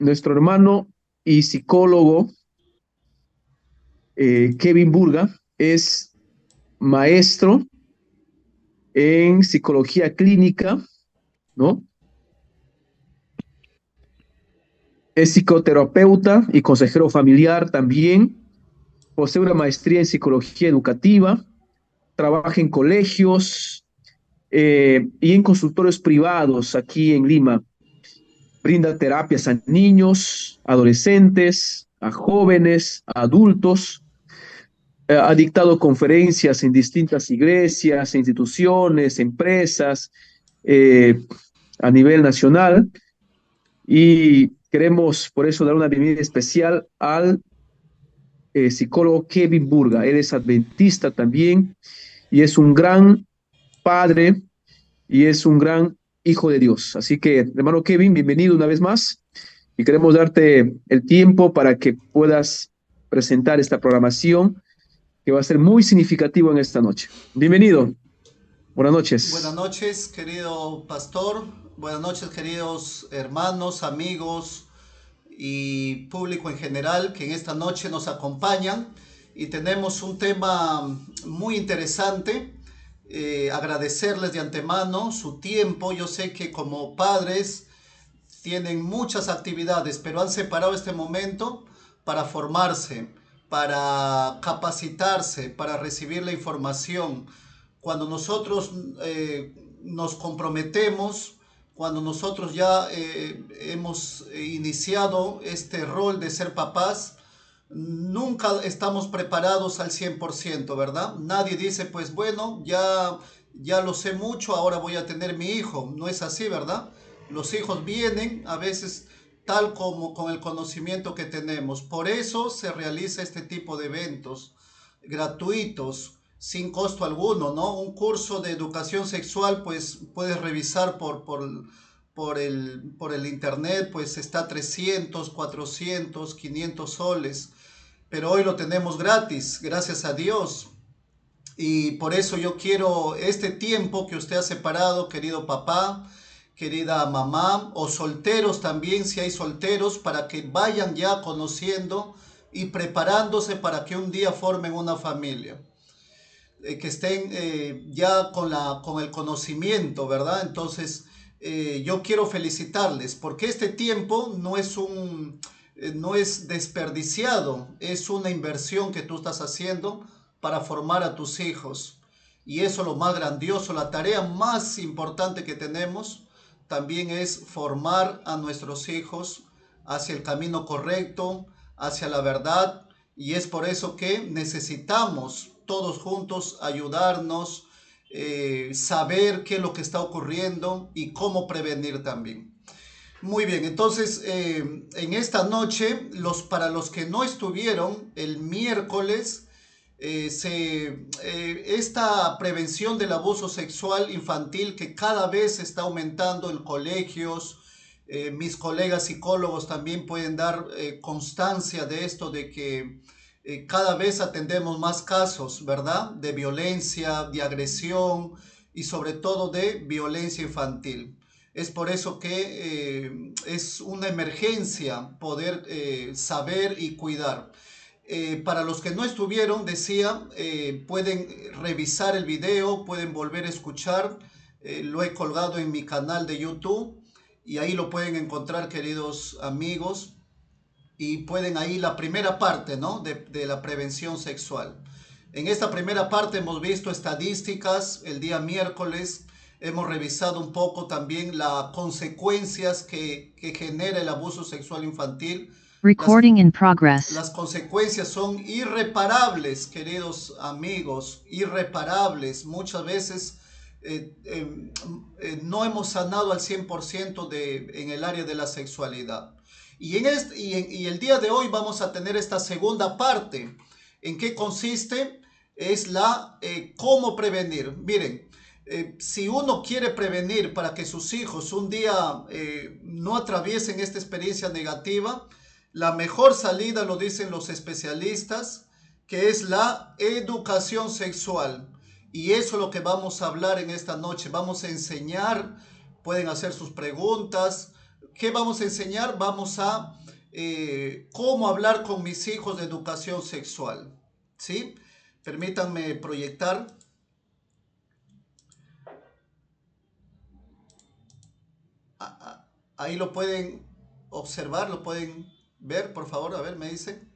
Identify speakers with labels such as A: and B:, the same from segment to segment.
A: nuestro hermano y psicólogo Kevin Burga es maestro en psicología clínica, ¿no? Es psicoterapeuta y consejero familiar también. Posee una maestría en psicología educativa. Trabaja en colegios y en consultorios privados aquí en Lima. Brinda terapias a niños, adolescentes, a jóvenes, a adultos. Ha dictado conferencias en distintas iglesias, instituciones, empresas eh, a nivel nacional y queremos por eso dar una bienvenida especial al psicólogo Kevin Burga. Él es adventista también y es un gran padre y es un gran hijo de Dios. Así que, hermano Kevin, bienvenido una vez más y queremos darte el tiempo para que puedas presentar esta programación que va a ser muy significativo en esta noche. Bienvenido. Buenas
B: Buenas
A: noches.
B: noches, querido pastor. Buenas noches, queridos hermanos, amigos y público en general que en esta noche nos acompañan. Y tenemos un tema muy interesante. Agradecerles de antemano su tiempo. Yo sé que como padres tienen muchas actividades, pero han separado este momento para formarse, para capacitarse, para recibir la información. Cuando nosotros nos comprometemos, cuando nosotros ya hemos iniciado este rol de ser papás, nunca estamos preparados al 100%, ¿verdad? Nadie dice, pues bueno, ya lo sé mucho, ahora voy a tener mi hijo. No es así, ¿verdad? Los hijos vienen a veces tal como con el conocimiento que tenemos. Por eso se realiza este tipo de eventos gratuitos, sin costo alguno, ¿no? Un curso de educación sexual, pues puedes revisar por el internet, pues está 300 400 500 soles, pero hoy lo tenemos gratis, gracias a Dios. Y por eso yo quiero este tiempo que usted ha separado, querido papá, querida mamá, o solteros también, si hay solteros, para que vayan ya conociendo y preparándose para que un día formen una familia. Que estén ya con el conocimiento, ¿verdad? Entonces, yo quiero felicitarles porque este tiempo no es desperdiciado, es una inversión que tú estás haciendo para formar a tus hijos. Y eso es lo más grandioso, la tarea más importante que tenemos también es formar a nuestros hijos hacia el camino correcto, hacia la verdad, y es por eso que necesitamos todos juntos ayudarnos, saber qué es lo que está ocurriendo y cómo prevenir también. Muy bien, entonces en esta noche, para los que no estuvieron el miércoles, esta prevención del abuso sexual infantil que cada vez está aumentando en colegios, mis colegas psicólogos también pueden dar constancia de esto, de que cada vez atendemos más casos, ¿verdad? De violencia, de agresión y sobre todo de violencia infantil. Es por eso que es una emergencia poder saber y cuidar. Para los que no estuvieron, decía, pueden revisar el video, pueden volver a escuchar. Lo he colgado en mi canal de YouTube y ahí lo pueden encontrar, queridos amigos. Y pueden ahí la primera parte, ¿no? De la prevención sexual. En esta primera parte hemos visto estadísticas el día miércoles. Hemos revisado un poco también las consecuencias que genera el abuso sexual infantil.
C: Recording in progress.
B: Las consecuencias son irreparables, queridos amigos, irreparables. Muchas veces no hemos sanado al 100% en el área de la sexualidad. Y el día de hoy vamos a tener esta segunda parte. ¿En qué consiste? Es cómo prevenir. Miren, si uno quiere prevenir para que sus hijos un día no atraviesen esta experiencia negativa, la mejor salida, lo dicen los especialistas, que es la educación sexual. Y eso es lo que vamos a hablar en esta noche. Vamos a enseñar, pueden hacer sus preguntas, ¿Qué vamos a enseñar? Vamos a cómo hablar con mis hijos de educación sexual. ¿Sí? Permítanme proyectar. Ahí lo pueden observar, lo pueden ver, por favor, a ver, me dicen.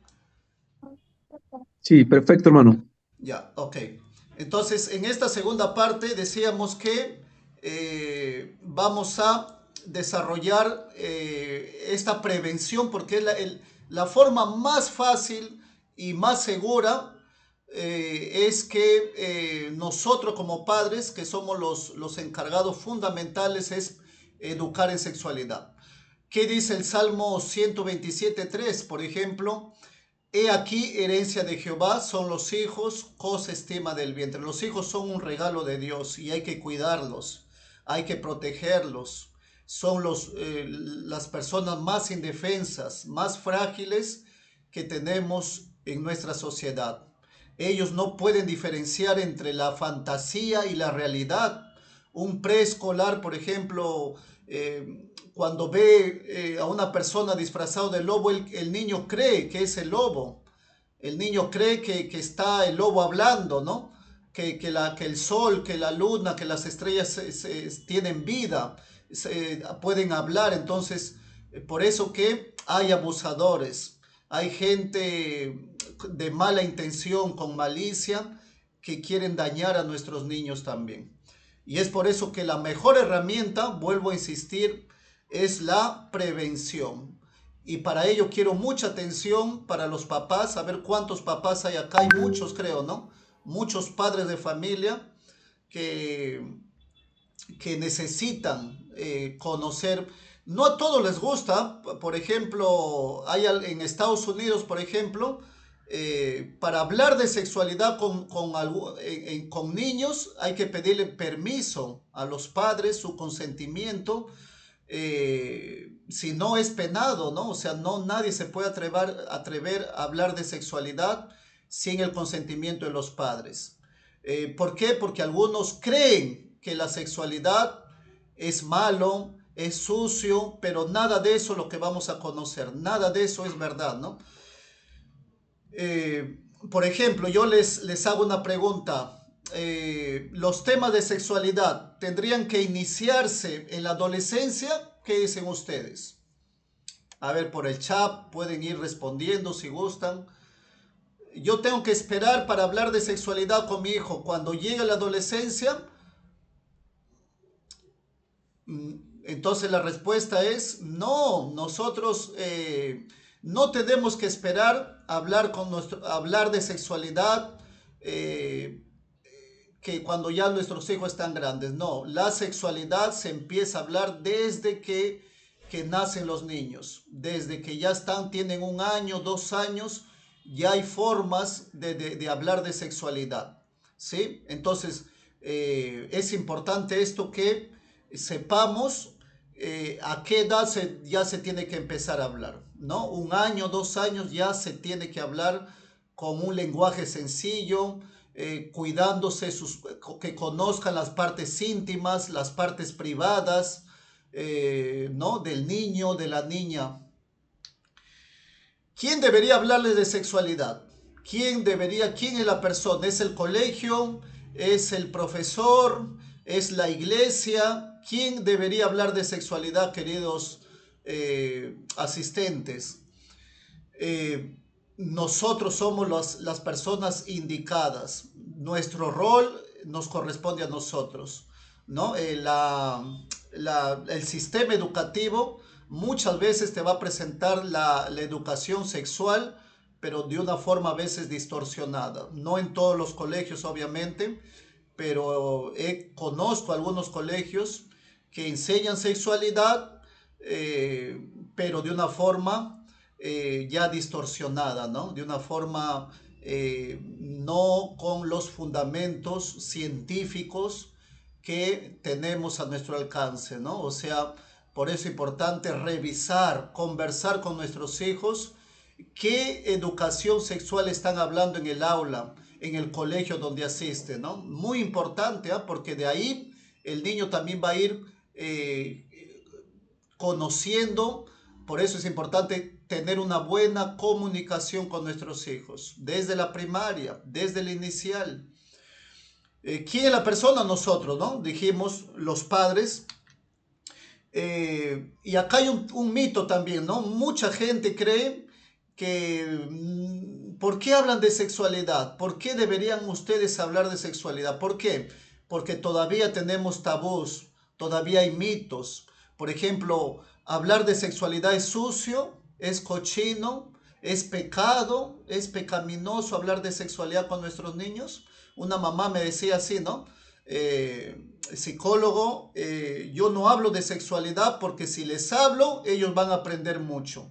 A: Sí, perfecto, hermano.
B: Ya, ok. Entonces, en esta segunda parte decíamos que vamos a desarrollar esta prevención porque es la forma más fácil y más segura es que nosotros como padres, que somos los encargados fundamentales, es educar en sexualidad. ¿Qué dice el Salmo 127.3, por ejemplo? He aquí, herencia de Jehová son los hijos, cosa estima del vientre. Los hijos son un regalo de Dios y hay que cuidarlos, hay que protegerlos. Son las personas más indefensas, más frágiles que tenemos en nuestra sociedad. Ellos no pueden diferenciar entre la fantasía y la realidad. Un preescolar, por ejemplo, cuando ve a una persona disfrazado de lobo, el niño cree que es el lobo. El niño cree que está el lobo hablando, ¿no? Que el sol, que la luna, que las estrellas tienen vida, pueden hablar. Entonces, por eso que hay abusadores, hay gente de mala intención, con malicia, que quieren dañar a nuestros niños también. Y es por eso que la mejor herramienta, vuelvo a insistir, es la prevención. Y para ello quiero mucha atención para los papás, a ver cuántos papás hay acá, hay muchos creo, ¿no? Muchos padres de familia que, que necesitan conocer. No a todos les gusta, por ejemplo, en Estados Unidos, por ejemplo, para hablar de sexualidad con niños hay que pedirle permiso a los padres, su consentimiento, si no es penado, ¿no? O sea, no nadie se puede atrever a hablar de sexualidad sin el consentimiento de los padres. ¿Por qué? Porque algunos creen que la sexualidad es malo, es sucio, pero nada de eso es lo que vamos a conocer, nada de eso es verdad, ¿no? Por ejemplo, yo les hago una pregunta. ¿Los temas de sexualidad tendrían que iniciarse en la adolescencia? ¿Qué dicen ustedes? A ver, por el chat pueden ir respondiendo si gustan. Yo tengo que esperar para hablar de sexualidad con mi hijo cuando llegue la adolescencia. Entonces la respuesta es no, nosotros no tenemos que esperar a hablar de sexualidad que cuando ya nuestros hijos están grandes. No, la sexualidad se empieza a hablar desde que nacen los niños, desde que ya tienen 1 año, 2 años, ya hay formas de hablar de sexualidad, ¿sí? Entonces, es importante esto que sepamos a qué edad ya se tiene que empezar a hablar, ¿no? 1 año, 2 años ya se tiene que hablar con un lenguaje sencillo, cuidándose, que conozcan las partes íntimas, las partes privadas, ¿no? Del niño, de la niña. ¿Quién debería hablarles de sexualidad? ¿Quién es la persona? ¿Es el colegio? ¿Es el profesor? ¿Es la iglesia? ¿Quién debería hablar de sexualidad, queridos asistentes? Nosotros somos las personas indicadas. Nuestro rol nos corresponde a nosotros, ¿no? El sistema educativo muchas veces te va a presentar la educación sexual, pero de una forma a veces distorsionada. No en todos los colegios, obviamente, pero conozco algunos colegios que enseñan sexualidad, pero de una forma ya distorsionada, ¿no? De una forma no con los fundamentos científicos que tenemos a nuestro alcance, ¿no? O sea, por eso es importante revisar, conversar con nuestros hijos qué educación sexual están hablando en el aula, en el colegio donde asisten, ¿no? Muy importante, ¿eh? Porque de ahí el niño también va a ir conociendo. Por eso es importante tener una buena comunicación con nuestros hijos, desde la primaria, desde el inicial. ¿Quién es la persona? Nosotros, ¿no? Dijimos los padres. Y acá hay un mito también, ¿no? Mucha gente cree que ¿por qué hablan de sexualidad? ¿Por qué deberían ustedes hablar de sexualidad? ¿Por qué? Porque todavía tenemos tabús, todavía hay mitos. Por ejemplo, hablar de sexualidad es sucio, es cochino, es pecado, es pecaminoso hablar de sexualidad con nuestros niños. Una mamá me decía así, ¿no? Psicólogo, yo no hablo de sexualidad porque si les hablo, ellos van a aprender mucho.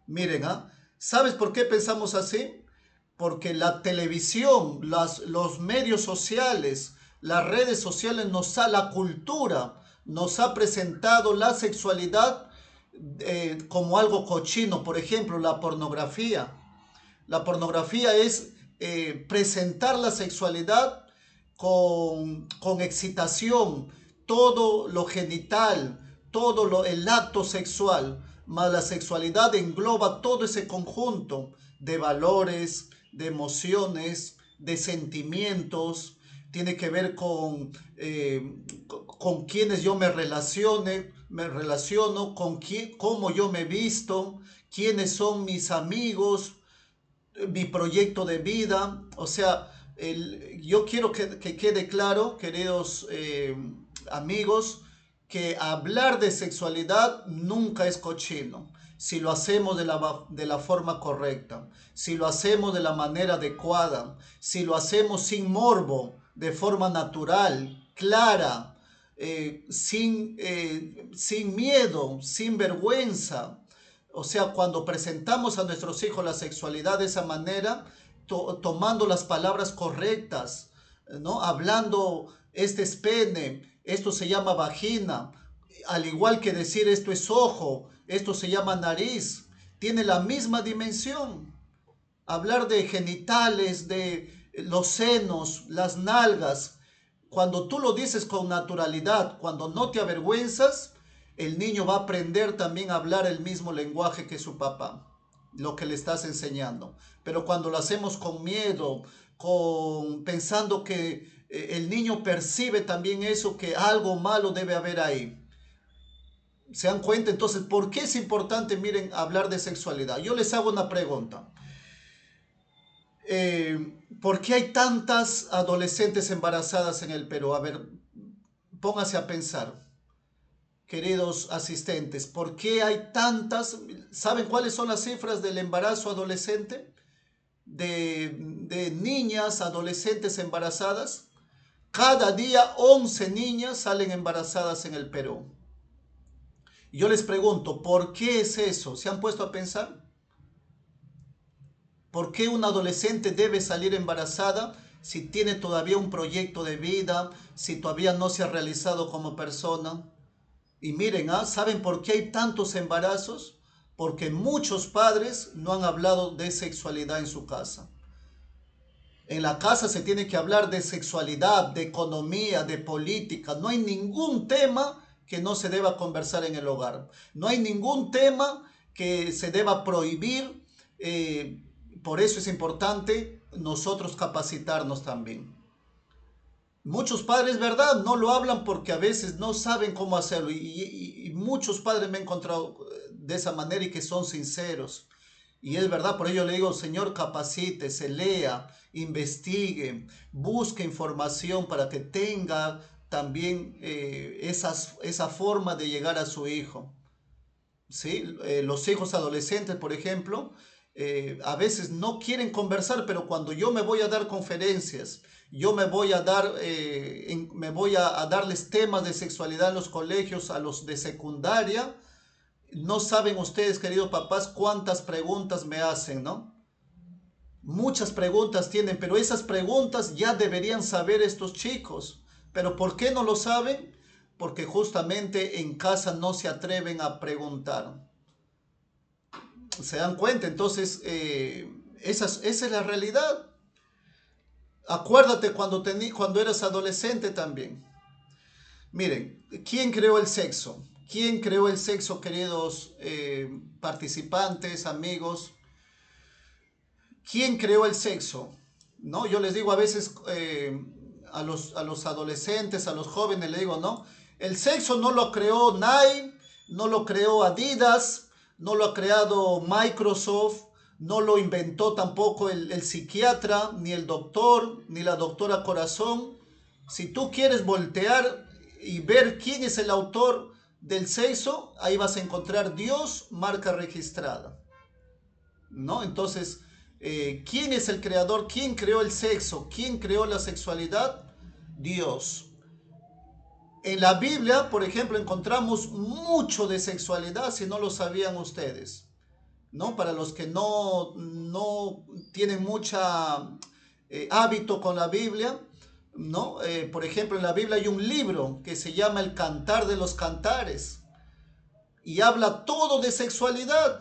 B: Miren, ¿ah? ¿Sabes por qué pensamos así? Porque la televisión, los medios sociales, las redes sociales, la cultura nos ha presentado la sexualidad como algo cochino. Por ejemplo, la pornografía. La pornografía es presentar la sexualidad con excitación, todo lo genital, el acto sexual, más la sexualidad engloba todo ese conjunto de valores, de emociones, de sentimientos, tiene que ver con quienes yo me relaciono, cómo yo me visto, quiénes son mis amigos, mi proyecto de vida. O sea, yo quiero que quede claro, queridos amigos, que hablar de sexualidad nunca es cochino. Si lo hacemos de la forma correcta, si lo hacemos de la manera adecuada, si lo hacemos sin morbo, de forma natural, clara, sin miedo, sin vergüenza. O sea, cuando presentamos a nuestros hijos la sexualidad de esa manera, tomando las palabras correctas, ¿no? Hablando, este es pene, esto se llama vagina, al igual que decir esto es ojo, esto se llama nariz, tiene la misma dimensión. Hablar de genitales, de los senos, las nalgas, cuando tú lo dices con naturalidad, cuando no te avergüenzas, el niño va a aprender también a hablar el mismo lenguaje que su papá, lo que le estás enseñando. Pero cuando lo hacemos con miedo, pensando que el niño percibe también eso, que algo malo debe haber ahí. ¿Se dan cuenta? Entonces, ¿por qué es importante, miren, hablar de sexualidad? Yo les hago una pregunta. ¿Por qué hay tantas adolescentes embarazadas en el Perú? A ver, póngase a pensar, queridos asistentes, ¿por qué hay tantas? ¿Saben cuáles son las cifras del embarazo adolescente? De niñas, adolescentes embarazadas. Cada día 11 niñas salen embarazadas en el Perú. Yo les pregunto, ¿por qué es eso? ¿Se han puesto a pensar? ¿Por qué una adolescente debe salir embarazada si tiene todavía un proyecto de vida, si todavía no se ha realizado como persona? Y miren, ¿saben por qué hay tantos embarazos? Porque muchos padres no han hablado de sexualidad en su casa. En la casa se tiene que hablar de sexualidad, de economía, de política. No hay ningún tema que no se deba conversar en el hogar. No hay ningún tema que se deba prohibir. Por eso es importante nosotros capacitarnos también. Muchos padres, ¿verdad? No lo hablan porque a veces no saben cómo hacerlo. Y muchos padres me he encontrado de esa manera y que son sinceros. Y es verdad, por ello le digo, Señor, capacite, se lea, investigue, busque información para que tenga también esa forma de llegar a su hijo. ¿Sí? Los hijos adolescentes, por ejemplo, a veces no quieren conversar, pero cuando yo me voy a dar conferencias, yo me voy a darles temas de sexualidad en los colegios, a los de secundaria. No saben ustedes, queridos papás, cuántas preguntas me hacen, ¿no? Muchas preguntas tienen, pero esas preguntas ya deberían saber estos chicos. ¿Pero por qué no lo saben? Porque justamente en casa no se atreven a preguntar. ¿Se dan cuenta? Entonces, esa es la realidad. Acuérdate cuando eras adolescente también. Miren, ¿quién creó el sexo? ¿Quién creó el sexo, queridos participantes, amigos? ¿Quién creó el sexo? ¿No? Yo les digo a veces a los adolescentes, a los jóvenes, les digo, ¿no? El sexo no lo creó Nike, no lo creó Adidas, no lo ha creado Microsoft, no lo inventó tampoco el psiquiatra, ni el doctor, ni la doctora Corazón. Si tú quieres voltear y ver quién es el autor del sexo, ahí vas a encontrar Dios, marca registrada, ¿no? Entonces, ¿quién es el creador? ¿Quién creó el sexo? ¿Quién creó la sexualidad? Dios. En la Biblia, por ejemplo, encontramos mucho de sexualidad, si no lo sabían ustedes, ¿no? Para los que no tienen mucha hábito con la Biblia, ¿no? Por ejemplo, en la Biblia hay un libro que se llama El Cantar de los Cantares y habla todo de sexualidad.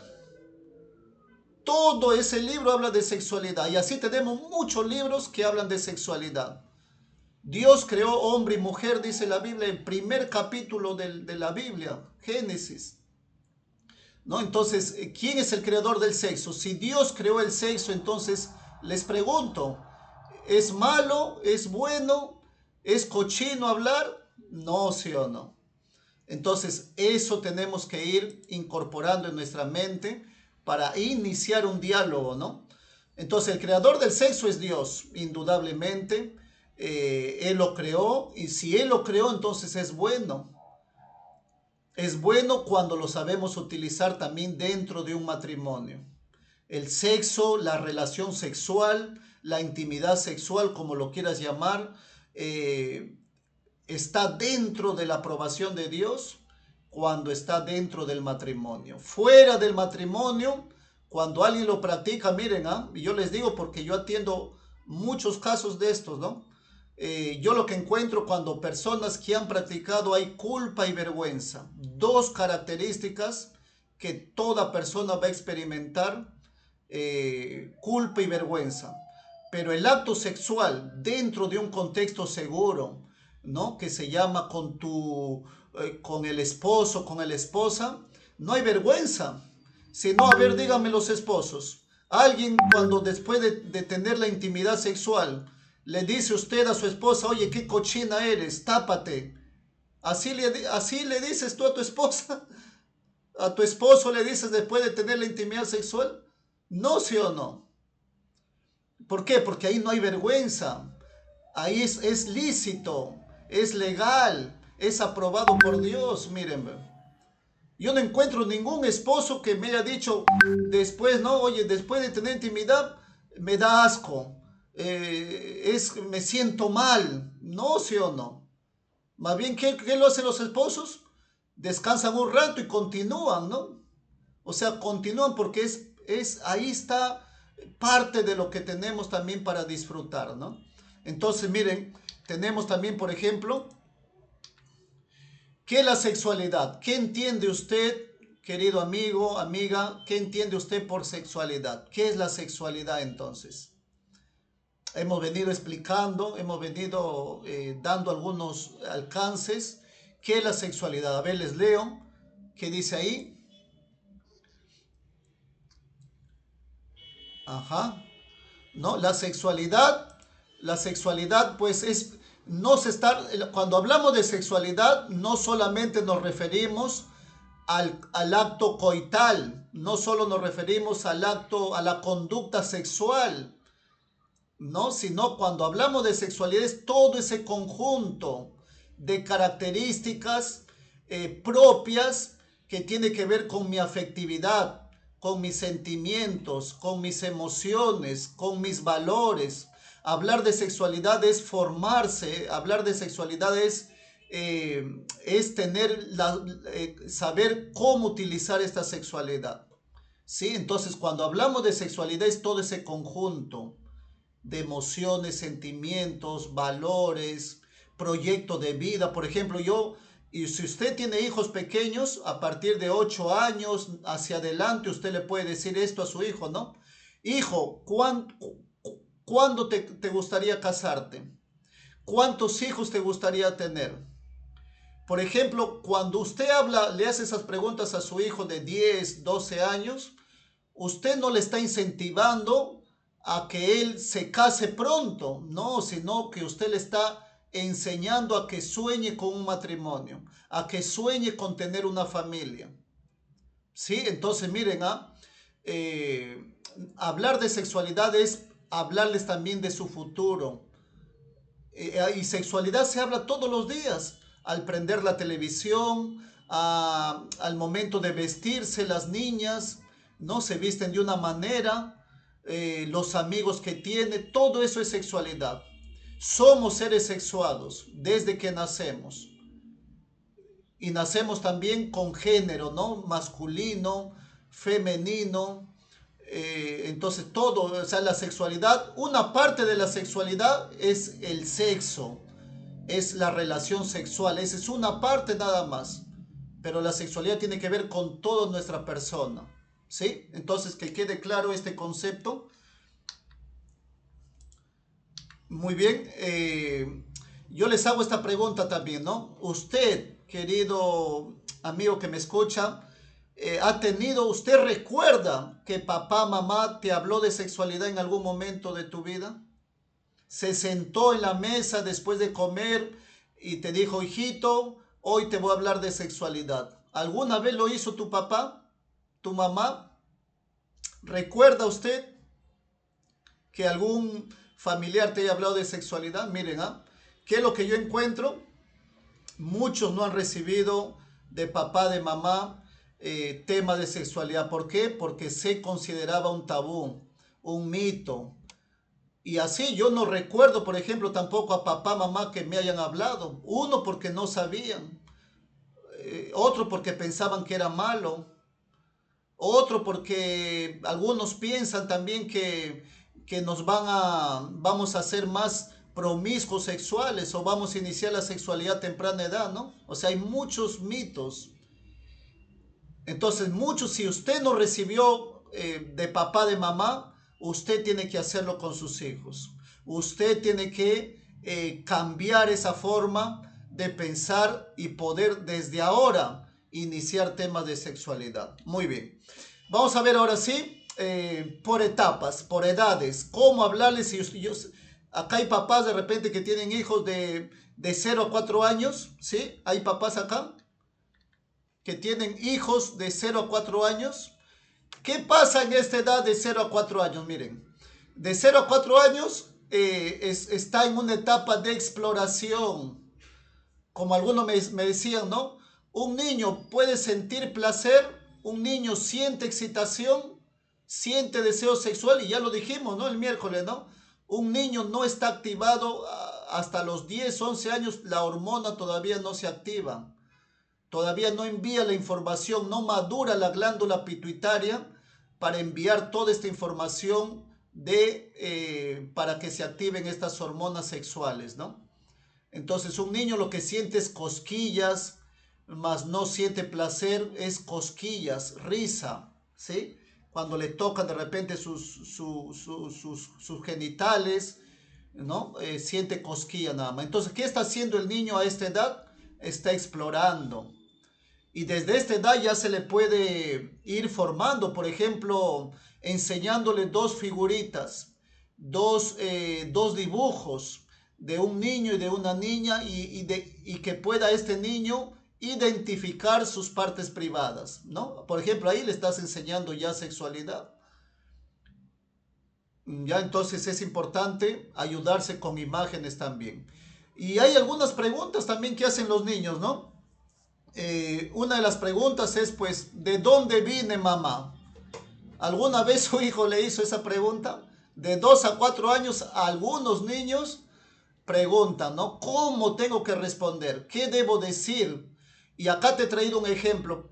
B: Todo ese libro habla de sexualidad y así tenemos muchos libros que hablan de sexualidad. Dios creó hombre y mujer, dice la Biblia, el primer capítulo de la Biblia, Génesis, ¿no? Entonces, ¿quién es el creador del sexo? Si Dios creó el sexo, entonces les pregunto, ¿es malo? ¿Es bueno? ¿Es cochino hablar? No, sí o no. Entonces, eso tenemos que ir incorporando en nuestra mente para iniciar un diálogo, ¿no? Entonces, el creador del sexo es Dios, indudablemente. Él lo creó y si Él lo creó, entonces es bueno. Es bueno cuando lo sabemos utilizar también dentro de un matrimonio. El sexo, la relación sexual, la intimidad sexual, como lo quieras llamar, está dentro de la aprobación de Dios cuando está dentro del matrimonio. Fuera del matrimonio, cuando alguien lo practica, miren, y yo les digo porque yo atiendo muchos casos de estos, ¿no? Yo lo que encuentro cuando personas que han practicado hay culpa y vergüenza. Dos características que toda persona va a experimentar, culpa y vergüenza. Pero el acto sexual dentro de un contexto seguro, ¿no? Que se llama con el esposo, con la esposa, no hay vergüenza. Si no, a ver, díganme los esposos. Alguien cuando después de tener la intimidad sexual le dice usted a su esposa, oye, qué cochina eres, tápate. Así le dices tú a tu esposa, a tu esposo le dices después de tener la intimidad sexual. No, sí o no. ¿Por qué? Porque ahí no hay vergüenza. Ahí es lícito, es legal, es aprobado por Dios. Miren, yo no encuentro ningún esposo que me haya dicho después, no, oye, después de tener intimidad me da asco, me siento mal. No, sí o no. Más bien, ¿qué lo hacen los esposos? Descansan un rato y continúan, ¿no? O sea, continúan porque ahí está parte de lo que tenemos también para disfrutar, ¿no? Entonces, miren, tenemos también, por ejemplo, ¿qué es la sexualidad? ¿Qué entiende usted, querido amigo, amiga? ¿Qué entiende usted por sexualidad? ¿Qué es la sexualidad entonces? Hemos venido explicando, hemos venido dando algunos alcances. ¿Qué es la sexualidad? A ver, les leo. ¿Qué dice ahí? Ajá. ¿No? La sexualidad pues cuando hablamos de sexualidad no solamente nos referimos al acto coital, no solo nos referimos al acto, a la conducta sexual, ¿no? Sino cuando hablamos de sexualidad es todo ese conjunto de características propias que tiene que ver con mi afectividad, con mis sentimientos, con mis emociones, con mis valores. Hablar de sexualidad es formarse, hablar de sexualidad es saber cómo utilizar esta sexualidad. ¿Sí? Entonces, cuando hablamos de sexualidad es todo ese conjunto de emociones, sentimientos, valores, proyecto de vida. Por ejemplo, y si usted tiene hijos pequeños, a partir de 8 años hacia adelante, usted le puede decir esto a su hijo, ¿no? Hijo, ¿cuándo te gustaría casarte? ¿Cuántos hijos te gustaría tener? Por ejemplo, cuando usted habla, le hace esas preguntas a su hijo de 10, 12 años, usted no le está incentivando a que él se case pronto, no, sino que usted le está enseñando a que sueñe con un matrimonio, a que sueñe con tener una familia. ¿Sí? Entonces, miren, hablar de sexualidad es hablarles también de su futuro. Y sexualidad se habla todos los días, al prender la televisión, al momento de vestirse las niñas, ¿no? Se visten de una manera, los amigos que tiene, todo eso es sexualidad. Somos seres sexuados desde que nacemos. Y nacemos también con género, ¿no? Masculino, femenino. Entonces todo, o sea, la sexualidad, una parte de la sexualidad es el sexo, es la relación sexual, esa es una parte nada más, pero la sexualidad tiene que ver con toda nuestra persona, ¿sí? Entonces que quede claro este concepto. Muy bien, yo les hago esta pregunta también, ¿no? Usted, querido amigo que me escucha, ¿usted recuerda que papá, mamá te habló de sexualidad en algún momento de tu vida? Se sentó en la mesa después de comer y te dijo, hijito, hoy te voy a hablar de sexualidad. ¿Alguna vez lo hizo tu papá, tu mamá? ¿Recuerda usted que algún familiar te haya hablado de sexualidad? Miren, ¿qué es lo que yo encuentro? Muchos no han recibido de papá, de mamá, tema de sexualidad. ¿Por qué? Porque se consideraba un tabú, un mito. Y así yo no recuerdo, por ejemplo, tampoco a papá, mamá que me hayan hablado. Uno porque no sabían, otro porque pensaban que era malo, otro porque algunos piensan también que vamos a ser más promiscuos sexuales o vamos a iniciar la sexualidad a temprana edad, ¿no? O sea, hay muchos mitos. Entonces, si usted no recibió de papá, de mamá, usted tiene que hacerlo con sus hijos. Usted tiene que cambiar esa forma de pensar y poder desde ahora iniciar temas de sexualidad. Muy bien. Vamos a ver ahora sí, por etapas, por edades, cómo hablarles. Acá hay papás de repente que tienen hijos de 0 a 4 años, ¿sí? Hay papás acá que tienen hijos de 0 a 4 años. ¿Qué pasa en esta edad de 0 a 4 años? Miren, de 0 a 4 años está en una etapa de exploración. Como algunos me decían, ¿no? Un niño puede sentir placer, un niño siente excitación, siente deseo sexual, y ya lo dijimos, ¿no? El miércoles, ¿no? Un niño no está activado hasta los 10, 11 años, la hormona todavía no se activa. Todavía no envía la información, no madura la glándula pituitaria para enviar toda esta información para que se activen estas hormonas sexuales, ¿no? Entonces un niño lo que siente es cosquillas, mas no siente placer, es cosquillas, risa, ¿sí? Cuando le tocan de repente sus genitales, ¿no? Siente cosquilla nada más. Entonces, ¿qué está haciendo el niño a esta edad? Está explorando. Y desde esta edad ya se le puede ir formando, por ejemplo, enseñándole dos figuritas, dos dibujos de un niño y de una niña y que pueda este niño identificar sus partes privadas, ¿no? Por ejemplo, ahí le estás enseñando ya sexualidad. Ya entonces es importante ayudarse con imágenes también. Y hay algunas preguntas también que hacen los niños, ¿no? Una de las preguntas es, pues, ¿de dónde viene mamá? ¿Alguna vez su hijo le hizo esa pregunta? De 2 a 4 años, algunos niños preguntan, ¿no? ¿Cómo tengo que responder? ¿Qué debo decir? Y acá te he traído un ejemplo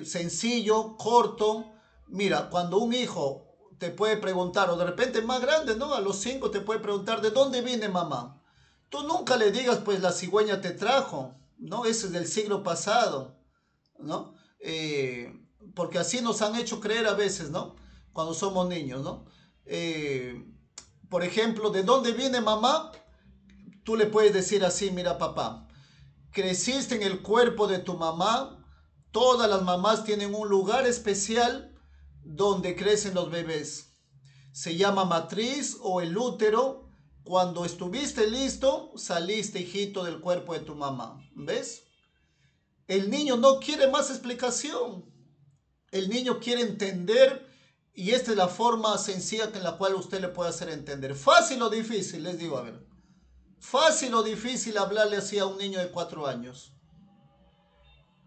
B: sencillo, corto. Mira, cuando un hijo te puede preguntar, o de repente más grande, ¿no? A los 5 te puede preguntar, ¿de dónde viene mamá? Tú nunca le digas, pues la cigüeña te trajo, ¿no? Ese es del siglo pasado, ¿no? Porque así nos han hecho creer a veces, ¿no? Cuando somos niños, ¿no? Por ejemplo, ¿de dónde viene mamá? Tú le puedes decir así, mira papá, creciste en el cuerpo de tu mamá. Todas las mamás tienen un lugar especial donde crecen los bebés. Se llama matriz o el útero. Cuando estuviste listo, saliste, hijito, del cuerpo de tu mamá. ¿Ves? El niño no quiere más explicación. El niño quiere entender, y esta es la forma sencilla en la cual usted le puede hacer entender. ¿Fácil o difícil? Les digo, a ver. ¿Fácil o difícil hablarle así a un niño de 4 años?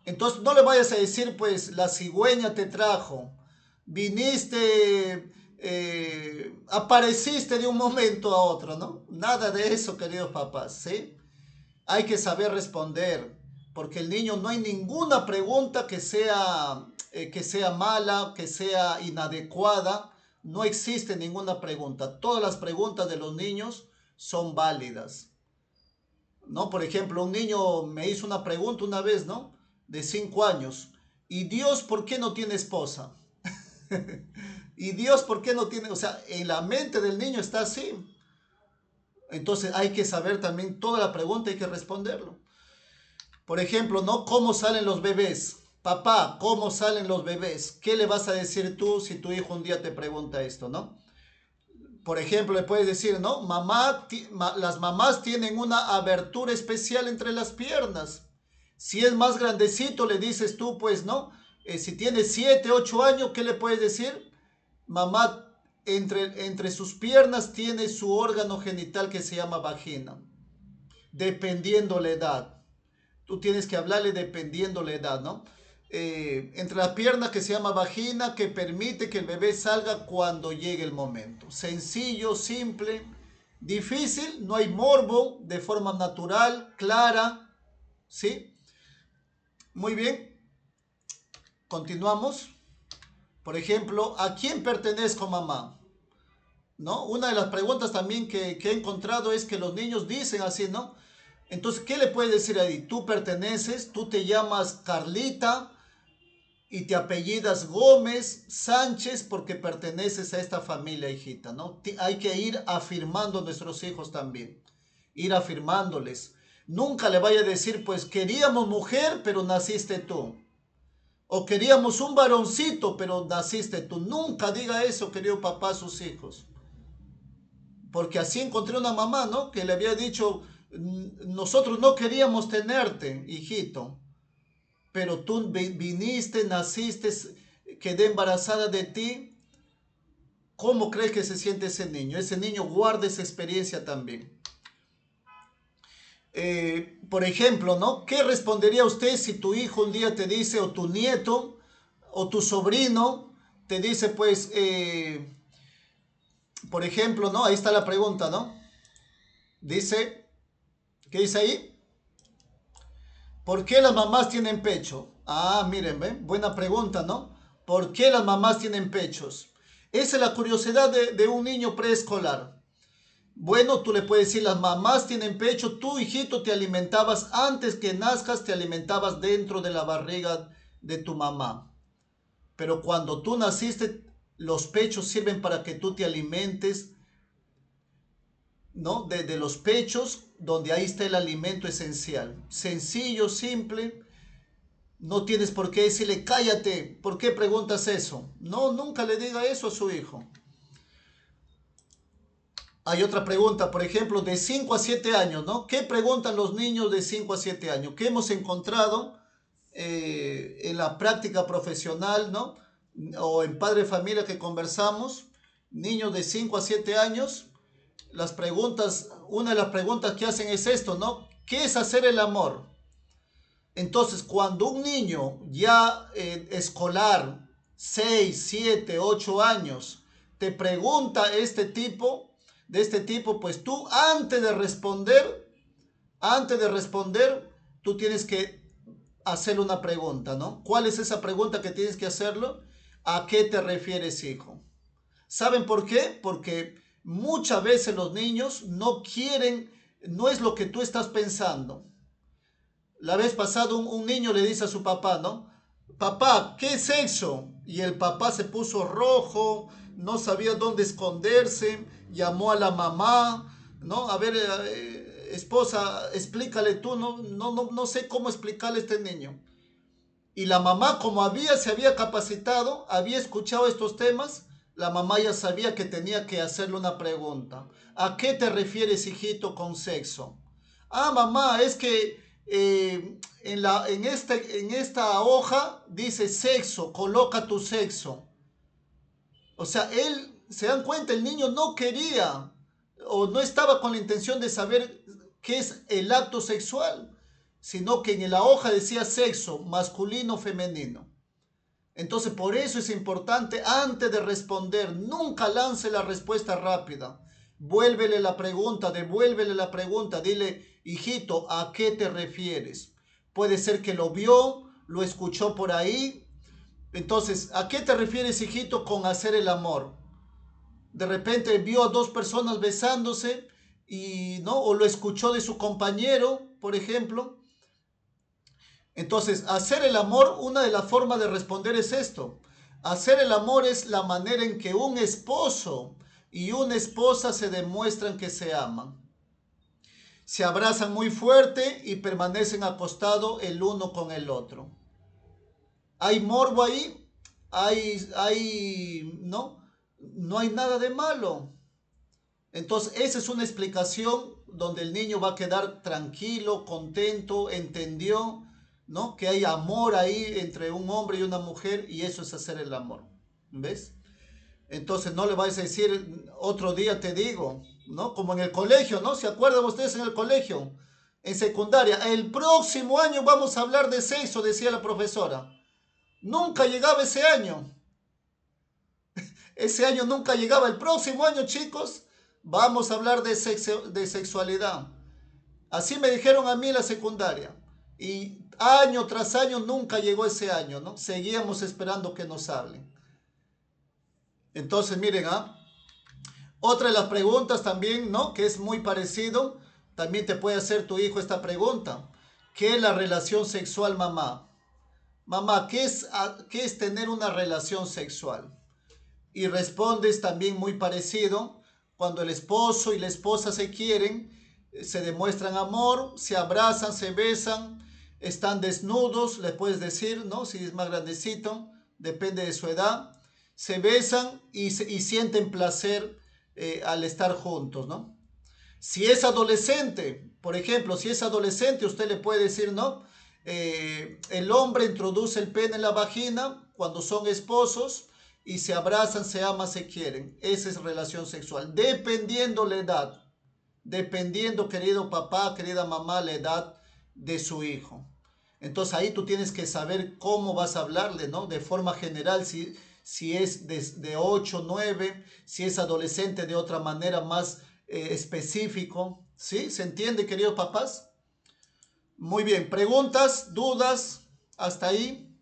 B: Entonces no le vayas a decir, pues, la cigüeña te trajo. Viniste, apareciste de un momento a otro, ¿no? Nada de eso, queridos papás, ¿sí? Hay que saber responder, porque el niño no hay ninguna pregunta que sea mala, que sea inadecuada. No existe ninguna pregunta. Todas las preguntas de los niños son válidas, ¿no? Por ejemplo, un niño me hizo una pregunta una vez, ¿no? De 5 años. ¿Y Dios por qué no tiene esposa? ¿Y Dios por qué no tiene? O sea, en la mente del niño está así. Entonces hay que saber también toda la pregunta, hay que responderlo. Por ejemplo, ¿no? ¿Cómo salen los bebés? Papá, ¿cómo salen los bebés? ¿Qué le vas a decir tú si tu hijo un día te pregunta esto, ¿no? Por ejemplo, le puedes decir, ¿no? Las mamás tienen una abertura especial entre las piernas. Si es más grandecito, le dices tú, pues, ¿no? Si tiene 7, 8 años, ¿qué le puedes decir? Mamá, entre sus piernas tiene su órgano genital que se llama vagina, dependiendo la edad. Tú tienes que hablarle dependiendo la edad, ¿no? Entre la pierna que se llama vagina, que permite que el bebé salga cuando llegue el momento. Sencillo, simple, difícil, no hay morbo, de forma natural, clara, ¿sí? Muy bien, continuamos. Por ejemplo, ¿a quién pertenezco, mamá? ¿No? Una de las preguntas también que he encontrado es que los niños dicen así, ¿no? Entonces, ¿qué le puedes decir ahí? Tú perteneces, tú te llamas Carlita y te apellidas Gómez, Sánchez, porque perteneces a esta familia, hijita, ¿no? Hay que ir afirmando a nuestros hijos también, ir afirmándoles. Nunca le vaya a decir, pues, queríamos mujer, pero naciste tú. O queríamos un varoncito, pero naciste tú. Nunca diga eso, querido papá, a sus hijos. Porque así encontré una mamá, ¿no? Que le había dicho, nosotros no queríamos tenerte, hijito, pero tú viniste, naciste, quedé embarazada de ti. ¿Cómo crees que se siente ese niño? Ese niño guarda esa experiencia también. Por ejemplo, ¿no? ¿Qué respondería usted si tu hijo un día te dice, o tu nieto, o tu sobrino, te dice, pues, por ejemplo, ¿no? Ahí está la pregunta, ¿no? Dice, ¿qué dice ahí? ¿Por qué las mamás tienen pecho? Ah, miren, ¿ven? Buena pregunta, ¿no? ¿Por qué las mamás tienen pechos? Esa es la curiosidad de un niño preescolar. Bueno, tú le puedes decir, las mamás tienen pecho, tú, hijito, te alimentabas antes que nazcas, te alimentabas dentro de la barriga de tu mamá. Pero cuando tú naciste, los pechos sirven para que tú te alimentes, ¿no? De los pechos, donde ahí está el alimento esencial. Sencillo, simple. No tienes por qué decirle, cállate, ¿por qué preguntas eso? No, nunca le diga eso a su hijo. Hay otra pregunta, por ejemplo, de 5 a 7 años, ¿no? ¿Qué preguntan los niños de 5 a 7 años? ¿Qué hemos encontrado en la práctica profesional, ¿no? O en padre de familia que conversamos? Niños de 5 a 7 años, las preguntas, una de las preguntas que hacen es esto, ¿no? ¿Qué es hacer el amor? Entonces, cuando un niño ya escolar, 6, 7, 8 años, te pregunta de este tipo, pues tú antes de responder, tú tienes que hacerle una pregunta, ¿no? ¿Cuál es esa pregunta que tienes que hacerlo? ¿A qué te refieres, hijo? ¿Saben por qué? Porque muchas veces los niños no quieren, no es lo que tú estás pensando. La vez pasada un niño le dice a su papá, ¿no? Papá, ¿qué es eso? Y el papá se puso rojo, no sabía dónde esconderse, llamó a la mamá, ¿no? A ver, esposa, explícale tú, no sé cómo explicarle a este niño. Y la mamá, como se había capacitado, había escuchado estos temas, la mamá ya sabía que tenía que hacerle una pregunta. ¿A qué te refieres, hijito, con sexo? Ah, mamá, es que en esta hoja dice sexo, coloca tu sexo. O sea, se dan cuenta, el niño no quería o no estaba con la intención de saber qué es el acto sexual, sino que en la hoja decía sexo, masculino, femenino. Entonces, por eso es importante, antes de responder, nunca lance la respuesta rápida. Devuélvele la pregunta, dile, hijito, ¿a qué te refieres? Puede ser que lo vio, lo escuchó por ahí. Entonces, ¿a qué te refieres, hijito, con hacer el amor? De repente vio a dos personas besándose y no, o lo escuchó de su compañero, por ejemplo. Entonces, hacer el amor, una de las formas de responder es esto. Hacer el amor es la manera en que un esposo y una esposa se demuestran que se aman. Se abrazan muy fuerte y permanecen acostados el uno con el otro. Hay morbo ahí, no hay nada de malo. Entonces, esa es una explicación donde el niño va a quedar tranquilo, contento, entendió, ¿no? Que hay amor ahí entre un hombre y una mujer y eso es hacer el amor. ¿Ves? Entonces, no le vais a decir otro día te digo, ¿no? Como en el colegio, ¿no? ¿Se acuerdan ustedes en el colegio? En secundaria, el próximo año vamos a hablar de sexo, decía la profesora. Nunca llegaba ese año. Ese año nunca llegaba. El próximo año, chicos, vamos a hablar de sexualidad. Así me dijeron a mí en la secundaria. Y año tras año nunca llegó ese año, ¿no? Seguíamos esperando que nos hablen. Entonces, miren, otra de las preguntas también, ¿no? Que es muy parecido. También te puede hacer tu hijo esta pregunta. ¿Qué es la relación sexual, mamá? Mamá, ¿qué es tener una relación sexual? Y respondes también muy parecido. Cuando el esposo y la esposa se quieren, se demuestran amor, se abrazan, se besan, están desnudos, le puedes decir, ¿no? Si es más grandecito, depende de su edad. Se besan y sienten placer al estar juntos, ¿no? Si es adolescente, por ejemplo, si es adolescente, usted le puede decir, ¿no? El hombre introduce el pene en la vagina cuando son esposos y se abrazan, se aman, se quieren. Esa es relación sexual, dependiendo la edad, dependiendo, querido papá, querida mamá, la edad de su hijo. Entonces ahí tú tienes que saber cómo vas a hablarle, ¿no? De forma general, si es de 8, 9, si es adolescente de otra manera más específico. ¿Sí? ¿Se entiende, queridos papás? Muy bien, preguntas, dudas, hasta ahí.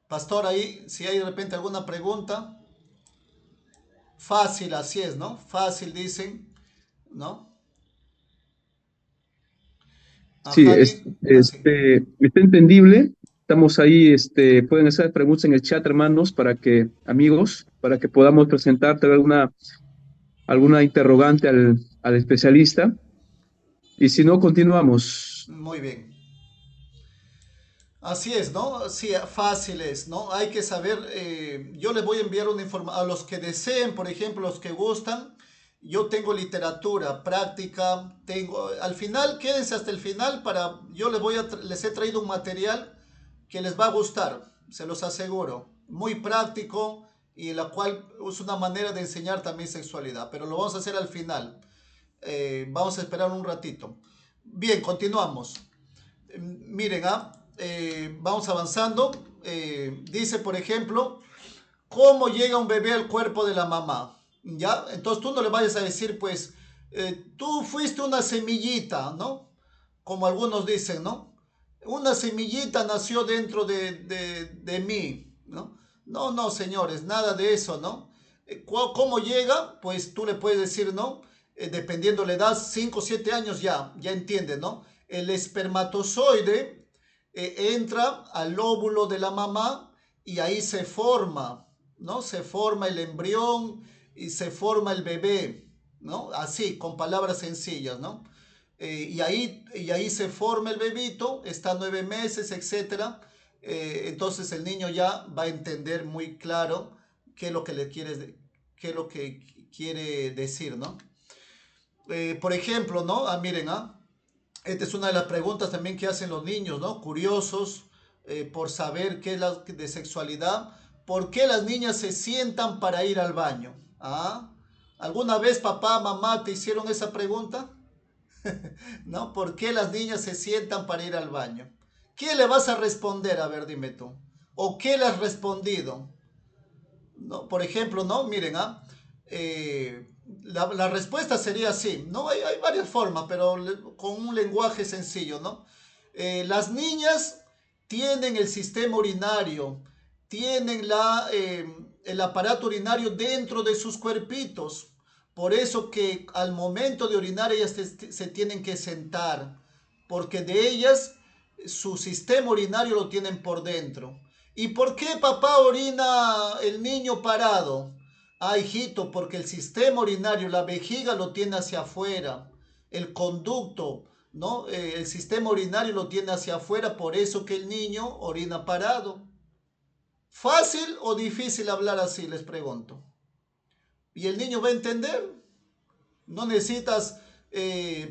B: Pastor, ahí, si hay de repente alguna pregunta. Fácil, así es, ¿no? Fácil, dicen, ¿no?
A: Sí,
B: Ajá, así.
A: está entendible. Estamos ahí, pueden hacer preguntas en el chat, hermanos, amigos, para que podamos presentarte alguna interrogante al especialista. Y si no, continuamos.
B: Muy bien. Así es, ¿no? Sí, fácil es, ¿no? Hay que saber, yo les voy a enviar una información a los que deseen, por ejemplo, los que gustan. Yo tengo literatura, práctica, al final, quédense hasta el final yo les he traído un material que les va a gustar, se los aseguro. Muy práctico y la cual es una manera de enseñar también sexualidad, pero lo vamos a hacer al final. Vamos a esperar un ratito. Bien, continuamos. Miren, vamos avanzando. Dice, por ejemplo, ¿cómo llega un bebé al cuerpo de la mamá? ¿Ya? Entonces tú no le vayas a decir, pues, tú fuiste una semillita, ¿no? Como algunos dicen, ¿no? Una semillita nació dentro de mí, ¿no? No, no, señores, nada de eso, ¿no? ¿Cómo llega? Pues tú le puedes decir, ¿no? Dependiendo la edad, 5 o 7 años ya entiende, ¿no? El espermatozoide entra al óvulo de la mamá y ahí se forma, ¿no? Se forma el embrión y se forma el bebé, ¿no? Así, con palabras sencillas, ¿no? y ahí se forma el bebito, está 9 meses, etcétera. Entonces el niño ya va a entender muy claro qué es lo que qué es lo que quiere decir, ¿no? Por ejemplo, ¿no? Miren, esta es una de las preguntas también que hacen los niños, ¿no? Curiosos por saber qué es la de sexualidad. ¿Por qué las niñas se sientan para ir al baño? ¿Ah? ¿Alguna vez papá, mamá te hicieron esa pregunta? ¿No? ¿Por qué las niñas se sientan para ir al baño? ¿Qué le vas a responder? A ver, dime tú. ¿O qué le has respondido? ¿No? Por ejemplo, ¿no? Miren, la respuesta sería así, ¿no? Hay varias formas, pero con un lenguaje sencillo, ¿no? Las niñas tienen el sistema urinario, tienen el aparato urinario dentro de sus cuerpitos. Por eso que al momento de orinar ellas se tienen que sentar, porque de ellas su sistema urinario lo tienen por dentro. ¿Y por qué papá orina el niño parado? Ah, hijito, porque el sistema urinario, la vejiga lo tiene hacia afuera, el conducto, ¿no? El sistema urinario lo tiene hacia afuera, por eso que el niño orina parado. ¿Fácil o difícil hablar así? Les pregunto. ¿Y el niño va a entender? No necesitas,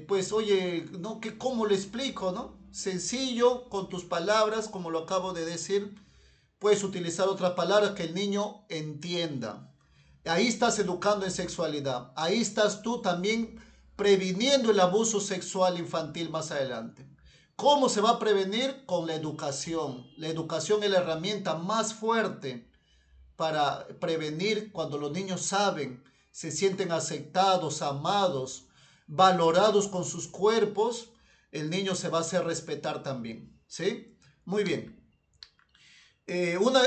B: pues, oye, ¿no? ¿Cómo le explico, no? Sencillo, con tus palabras, como lo acabo de decir. Puedes utilizar otras palabras que el niño entienda. Ahí estás educando en sexualidad. Ahí estás tú también previniendo el abuso sexual infantil más adelante. ¿Cómo se va a prevenir? Con la educación. La educación es la herramienta más fuerte para prevenir cuando los niños saben, se sienten aceptados, amados, valorados con sus cuerpos, el niño se va a hacer respetar también. ¿Sí? Muy bien.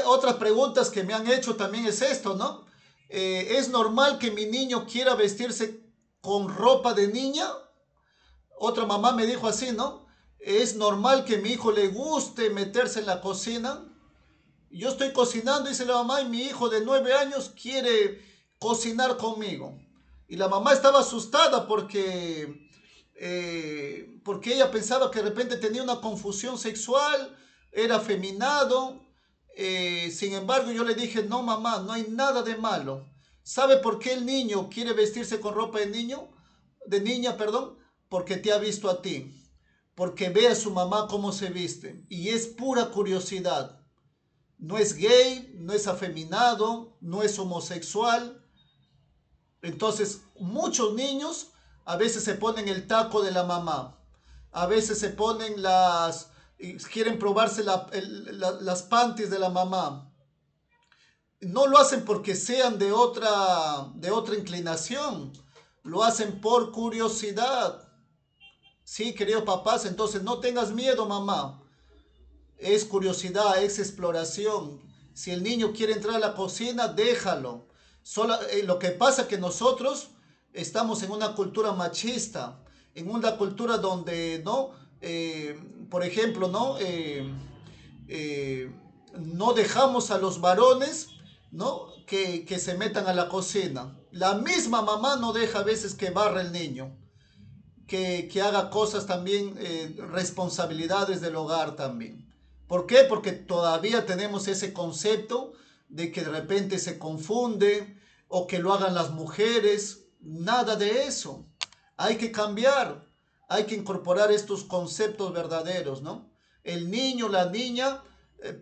B: Otras preguntas que me han hecho también es esto, ¿no? ¿Es normal que mi niño quiera vestirse con ropa de niña? Otra mamá me dijo así, ¿no? ¿Es normal que mi hijo le guste meterse en la cocina? Yo estoy cocinando, dice la mamá, y mi hijo de 9 años quiere cocinar conmigo. Y la mamá estaba asustada porque ella pensaba que de repente tenía una confusión sexual, era afeminado. Sin embargo, yo le dije, no mamá, no hay nada de malo. ¿Sabe por qué el niño quiere vestirse con ropa de niño? De niña, perdón, porque te ha visto a ti. Porque ve a su mamá cómo se viste. Y es pura curiosidad. No es gay, no es afeminado, no es homosexual. Entonces, muchos niños a veces se ponen el taco de la mamá. A veces se ponen quieren probarse las panties de la mamá. No lo hacen porque sean de otra inclinación. Lo hacen por curiosidad. Sí, queridos papás, entonces no tengas miedo, mamá. Es curiosidad, es exploración. Si el niño quiere entrar a la cocina, déjalo. Lo que pasa es que nosotros estamos en una cultura machista, en una cultura donde, ¿no? Por ejemplo, ¿no? No dejamos a los varones, ¿no? Que se metan a la cocina. La misma mamá no deja a veces que barra el niño, que haga cosas también, responsabilidades del hogar también. ¿Por qué? Porque todavía tenemos ese concepto de que de repente se confunde o que lo hagan las mujeres. Nada de eso. Hay que cambiar, hay que incorporar estos conceptos verdaderos, ¿no? El niño, la niña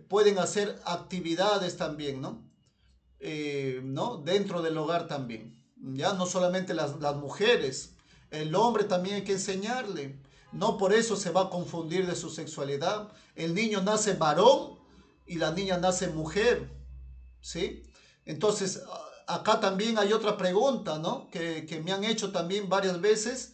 B: pueden hacer actividades también, ¿no? ¿No? Dentro del hogar también. Ya no solamente las mujeres, el hombre también hay que enseñarle. No por eso se va a confundir de su sexualidad. El niño nace varón y la niña nace mujer, ¿sí? Entonces, acá también hay otra pregunta, ¿no? Que me han hecho también varias veces.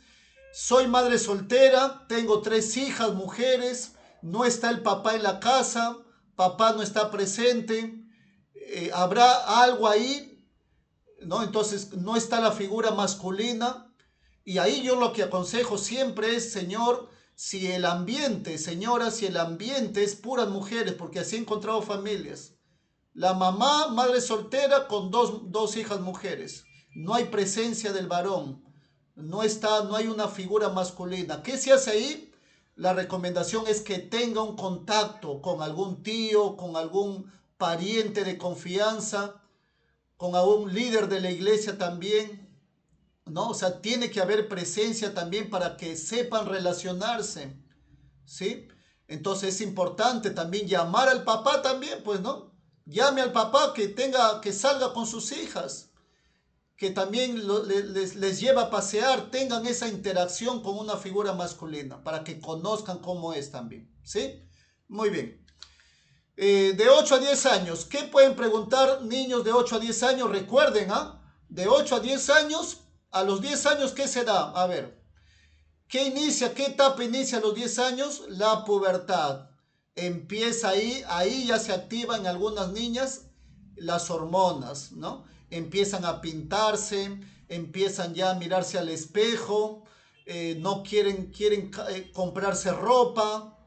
B: Soy madre soltera, tengo 3 hijas mujeres, no está el papá en la casa, papá no está presente. ¿Habrá algo ahí? ¿No? Entonces, no está la figura masculina. Y ahí yo lo que aconsejo siempre es, señor, si el ambiente, señora, si el ambiente es puras mujeres, porque así he encontrado familias. La mamá, madre soltera, con dos hijas mujeres. No hay presencia del varón. no hay una figura masculina. ¿Qué se hace ahí? La recomendación es que tenga un contacto con algún tío, con algún pariente de confianza, con algún líder de la iglesia también, ¿no? O sea, tiene que haber presencia también para que sepan relacionarse, ¿sí? Entonces es importante también llamar al papá también, pues, ¿no? Llame al papá que salga con sus hijas, que también les lleva a pasear, tengan esa interacción con una figura masculina, para que conozcan cómo es también, ¿sí? Muy bien. De 8 a 10 años, ¿qué pueden preguntar niños de 8 a 10 años? Recuerden, de 8 a 10 años, a los 10 años, ¿qué se da? A ver, ¿qué etapa inicia a los 10 años? La pubertad. Empieza ahí ya se activan en algunas niñas las hormonas, ¿no? Empiezan a pintarse, empiezan ya a mirarse al espejo, no quieren comprarse ropa,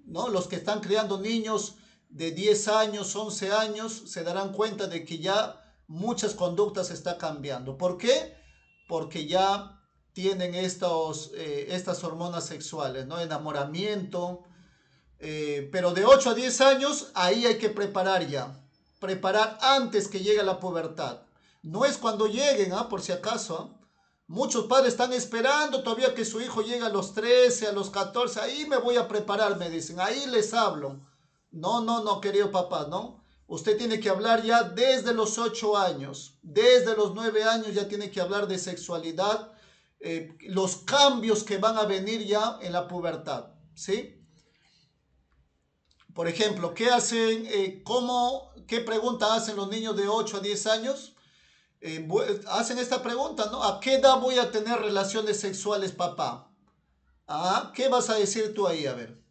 B: ¿no? Los que están criando niños de 10 años, 11 años, se darán cuenta de que ya muchas conductas están cambiando. ¿Por qué? Porque ya tienen estas hormonas sexuales, ¿no? Enamoramiento. Pero de 8 a 10 años, ahí hay que preparar ya. Preparar antes que llegue la pubertad. No es cuando lleguen, por si acaso. Muchos padres están esperando todavía que su hijo llegue a los 13, a los 14. Ahí me voy a preparar, me dicen. Ahí les hablo. No, querido papá, no. Usted tiene que hablar ya desde los 8 años. Desde los 9 años ya tiene que hablar de sexualidad. Los cambios que van a venir ya en la pubertad, ¿sí? Por ejemplo, ¿qué hacen? ¿Qué pregunta hacen los niños de 8 a 10 años? Hacen esta pregunta, ¿no? ¿A qué edad voy a tener relaciones sexuales, papá? ¿Qué vas a decir tú ahí? A ver,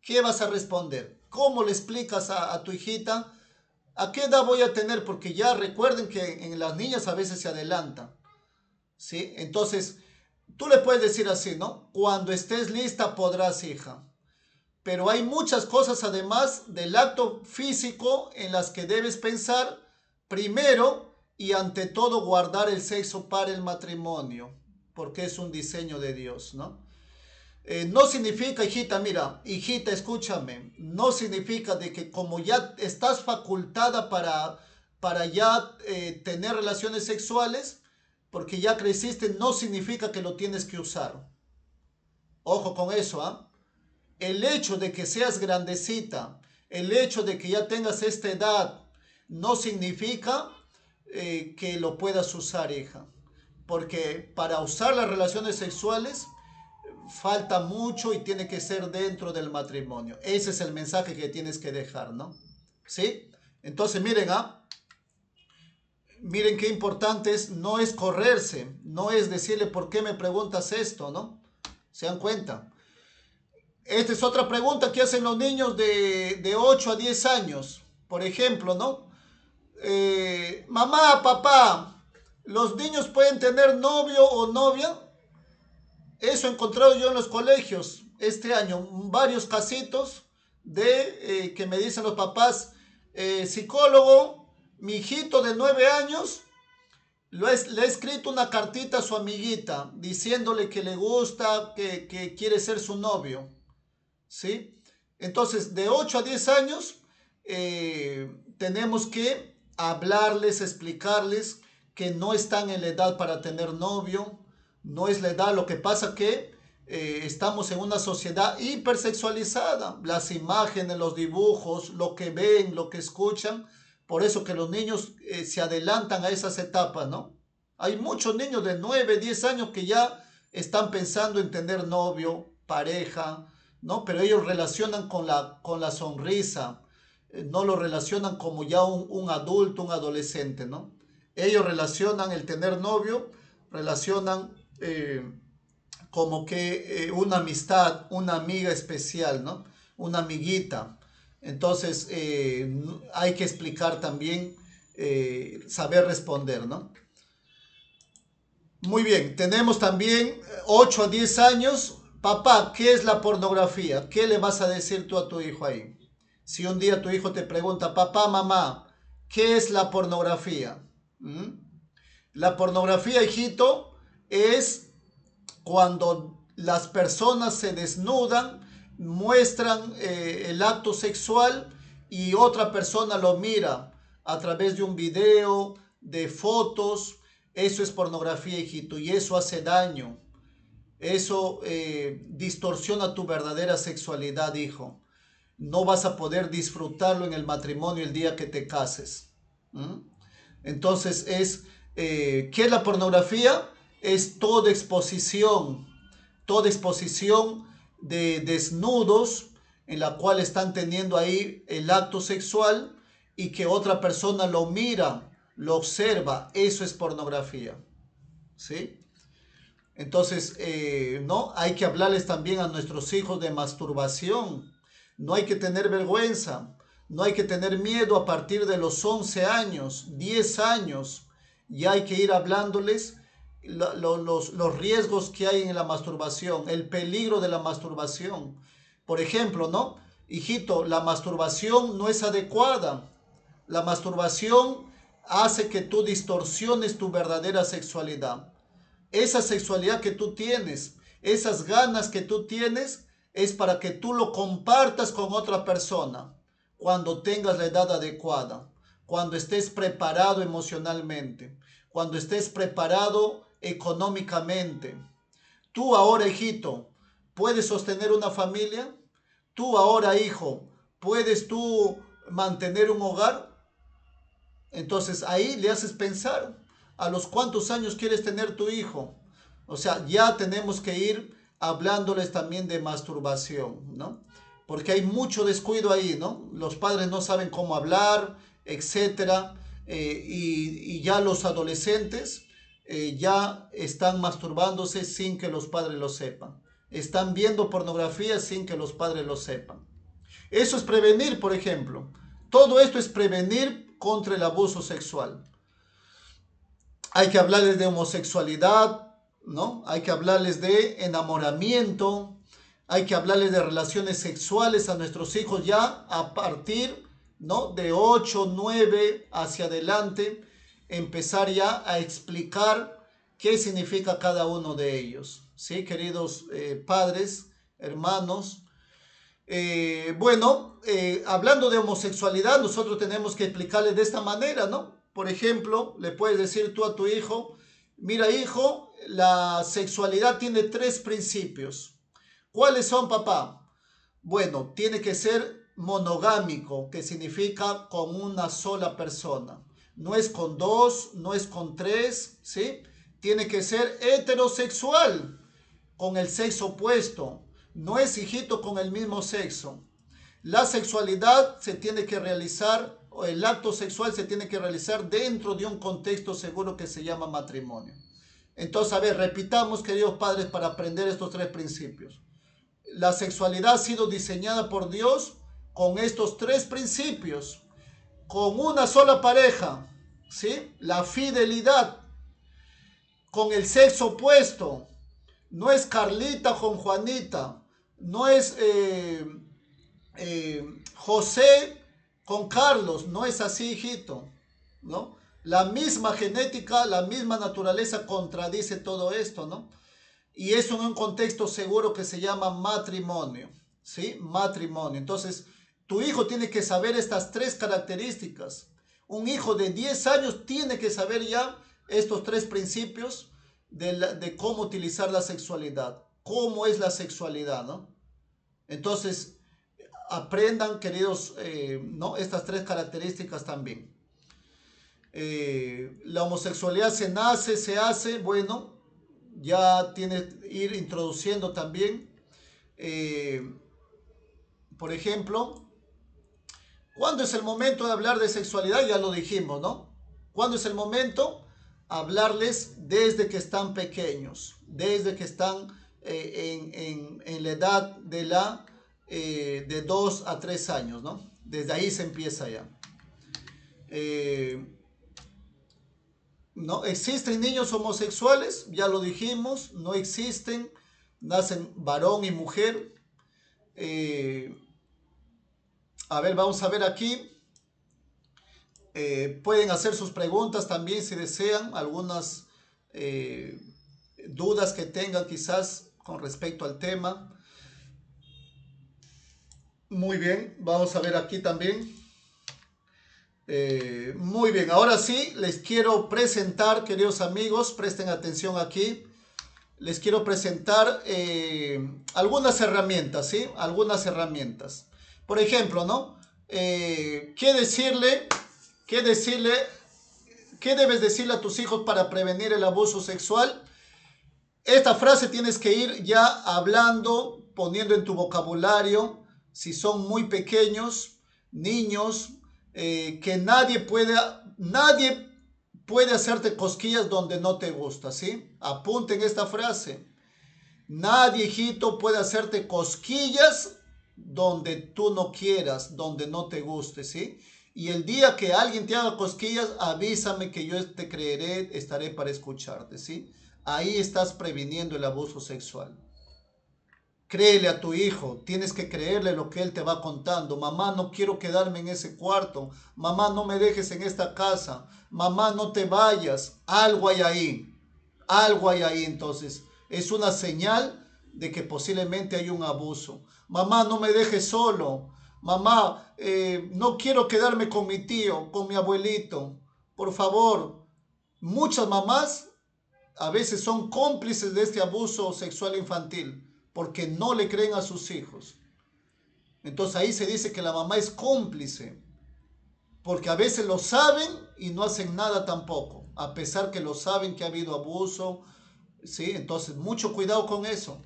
B: ¿qué vas a responder? ¿Cómo le explicas a tu hijita? ¿A qué edad voy a tener? Porque ya recuerden que en las niñas a veces se adelantan, ¿sí? Entonces, tú le puedes decir así, ¿no? Cuando estés lista podrás, hija. Pero hay muchas cosas además del acto físico en las que debes pensar primero y ante todo guardar el sexo para el matrimonio, porque es un diseño de Dios, ¿no? No significa, hijita, escúchame, no significa de que como ya estás facultada para ya tener relaciones sexuales, porque ya creciste, no significa que lo tienes que usar. Ojo con eso, El hecho de que seas grandecita, el hecho de que ya tengas esta edad, no significa que lo puedas usar, hija. Porque para usar las relaciones sexuales falta mucho y tiene que ser dentro del matrimonio. Ese es el mensaje que tienes que dejar, ¿no? ¿Sí? Entonces miren qué importante es, no es correrse, no es decirle por qué me preguntas esto, ¿no? ¿Se dan cuenta? Esta es otra pregunta que hacen los niños de 8 a 10 años. Por ejemplo, ¿no? Mamá, papá, ¿los niños pueden tener novio o novia? Eso he encontrado yo en los colegios este año. Varios casitos que me dicen los papás, psicólogo, mi hijito de 9 años, le he escrito una cartita a su amiguita diciéndole que le gusta, que quiere ser su novio. ¿Sí? Entonces, de 8 a 10 años, tenemos que hablarles, explicarles que no están en la edad para tener novio, no es la edad. Lo que pasa que estamos en una sociedad hipersexualizada, las imágenes, los dibujos, lo que ven, lo que escuchan, por eso que los niños se adelantan a esas etapas, ¿no? Hay muchos niños de 9, 10 años que ya están pensando en tener novio, pareja, ¿no? Pero ellos relacionan con la sonrisa, no lo relacionan como ya un adulto, un adolescente, ¿no? Ellos relacionan el tener novio, relacionan como que una amistad, una amiga especial, ¿no? Una amiguita. Entonces hay que explicar también, saber responder, ¿no? Muy bien, tenemos también 8 a 10 años. Papá, ¿qué es la pornografía? ¿Qué le vas a decir tú a tu hijo ahí? Si un día tu hijo te pregunta, papá, mamá, ¿qué es la pornografía? La pornografía, hijito, es cuando las personas se desnudan, muestran el acto sexual y otra persona lo mira a través de un video, de fotos. Eso es pornografía, hijito, y eso hace daño. Eso distorsiona tu verdadera sexualidad, hijo. No vas a poder disfrutarlo en el matrimonio el día que te cases. ¿Mm? Entonces ¿qué es la pornografía? Es toda exposición de desnudos en la cual están teniendo ahí el acto sexual y que otra persona lo mira, lo observa. Eso es pornografía, ¿sí? Entonces, ¿no? Hay que hablarles también a nuestros hijos de masturbación. No hay que tener vergüenza, no hay que tener miedo a partir de los 11 años, 10 años. Ya hay que ir hablándoles los riesgos que hay en la masturbación, el peligro de la masturbación. Por ejemplo, ¿no? Hijito, la masturbación no es adecuada. La masturbación hace que tú distorsiones tu verdadera sexualidad. Esa sexualidad que tú tienes, esas ganas que tú tienes, es para que tú lo compartas con otra persona cuando tengas la edad adecuada, cuando estés preparado emocionalmente, cuando estés preparado económicamente. Tú ahora, hijito, puedes sostener una familia. Tú ahora, hijo, puedes tú mantener un hogar. Entonces ahí le haces pensar a los cuántos años quieres tener tu hijo. O sea, ya tenemos que ir hablándoles también de masturbación, ¿no? Porque hay mucho descuido ahí, ¿no? Los padres no saben cómo hablar, etcétera. Y ya los adolescentes ya están masturbándose sin que los padres lo sepan. Están viendo pornografía sin que los padres lo sepan. Eso es prevenir, por ejemplo. Todo esto es prevenir contra el abuso sexual. Hay que hablarles de homosexualidad, ¿no? Hay que hablarles de enamoramiento, hay que hablarles de relaciones sexuales a nuestros hijos ya a partir, ¿no? De 8, 9 hacia adelante, empezar ya a explicar qué significa cada uno de ellos, ¿sí? Queridos padres, hermanos. Hablando de homosexualidad, nosotros tenemos que explicarle de esta manera, ¿no? Por ejemplo, le puedes decir tú a tu hijo, mira hijo, la sexualidad tiene 3 principios. ¿Cuáles son, papá? Bueno, tiene que ser monogámico, que significa con una sola persona. No es con 2, no es con 3, ¿sí? Tiene que ser heterosexual, con el sexo opuesto. No es, hijito, con el mismo sexo. La sexualidad se tiene que realizar, o el acto sexual se tiene que realizar dentro de un contexto seguro que se llama matrimonio. Entonces, a ver, repitamos, queridos padres, para aprender estos 3 principios. La sexualidad ha sido diseñada por Dios con estos 3 principios. Con una sola pareja, ¿sí? La fidelidad. Con el sexo opuesto. No es Carlita con Juanita. No es José con Carlos. No es así, hijito, ¿no? La misma genética, la misma naturaleza contradice todo esto, ¿no? Y eso en un contexto seguro que se llama matrimonio, ¿sí? Matrimonio. Entonces, tu hijo tiene que saber estas 3 características. Un hijo de 10 años tiene que saber ya estos 3 principios de cómo utilizar la sexualidad, cómo es la sexualidad, ¿no? Entonces, aprendan, queridos, ¿no? Estas 3 características también. La homosexualidad se nace, se hace, bueno, ya tiene que ir introduciendo también, por ejemplo, ¿cuándo es el momento de hablar de sexualidad? Ya lo dijimos, ¿no? ¿Cuándo es el momento? Hablarles desde que están pequeños, desde que están en la edad de 2 a 3 años, ¿no? Desde ahí se empieza ya. ¿No? ¿Existen niños homosexuales? Ya lo dijimos, no existen, nacen varón y mujer. A ver, vamos a ver aquí. Pueden hacer sus preguntas también si desean, algunas dudas que tengan quizás con respecto al tema. Muy bien, vamos a ver aquí también. Muy bien, ahora sí, les quiero presentar, queridos amigos, presten atención aquí. Les quiero presentar algunas herramientas, ¿sí? Algunas herramientas. Por ejemplo, ¿no? ¿Qué decirle? ¿Qué decirle? ¿Qué debes decirle a tus hijos para prevenir el abuso sexual? Esta frase tienes que ir ya hablando, poniendo en tu vocabulario, si son muy pequeños, niños, que nadie puede hacerte cosquillas donde no te gusta, ¿sí? Apunten esta frase. Nadie, hijito, puede hacerte cosquillas donde tú no quieras, donde no te guste, ¿sí? Y el día que alguien te haga cosquillas, avísame que yo te creeré, estaré para escucharte, ¿sí? Ahí estás previniendo el abuso sexual. Créele a tu hijo, tienes que creerle lo que él te va contando. Mamá, no quiero quedarme en ese cuarto. Mamá, no me dejes en esta casa. Mamá, no te vayas. Algo hay ahí. Algo hay ahí, entonces. Es una señal de que posiblemente hay un abuso. Mamá, no me dejes solo. Mamá, no quiero quedarme con mi tío, con mi abuelito. Por favor. Muchas mamás a veces son cómplices de este abuso sexual infantil porque no le creen a sus hijos. Entonces ahí se dice que la mamá es cómplice, porque a veces lo saben y no hacen nada tampoco, a pesar que lo saben que ha habido abuso, ¿sí? Entonces mucho cuidado con eso.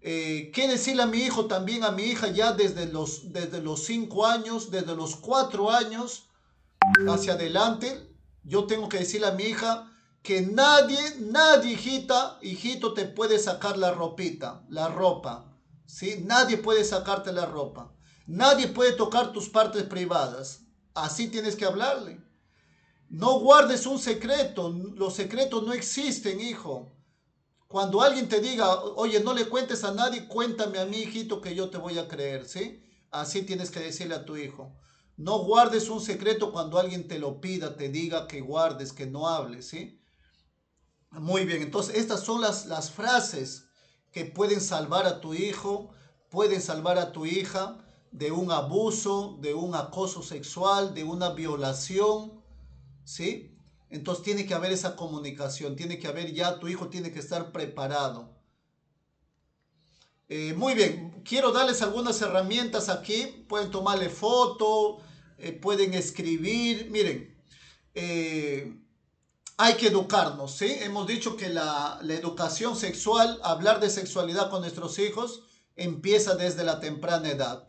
B: ¿Qué decirle a mi hijo también, a mi hija ya desde los 5 años, desde los 4 años hacia adelante? Yo tengo que decirle a mi hija que nadie, hijito, te puede sacar la ropa, ¿sí? Nadie puede sacarte la ropa. Nadie puede tocar tus partes privadas. Así tienes que hablarle. No guardes un secreto. Los secretos no existen, hijo. Cuando alguien te diga, oye, no le cuentes a nadie, cuéntame a mí, hijito, que yo te voy a creer, ¿sí? Así tienes que decirle a tu hijo. No guardes un secreto cuando alguien te lo pida, te diga que guardes, que no hables, ¿sí? Muy bien, entonces estas son las frases que pueden salvar a tu hijo, pueden salvar a tu hija de un abuso, de un acoso sexual, de una violación, ¿sí? Entonces tiene que haber esa comunicación, tiene que haber ya, tu hijo tiene que estar preparado. Muy bien, quiero darles algunas herramientas aquí, pueden tomarle foto, pueden escribir, miren, hay que educarnos, ¿sí? Hemos dicho que la educación sexual, hablar de sexualidad con nuestros hijos, empieza desde la temprana edad.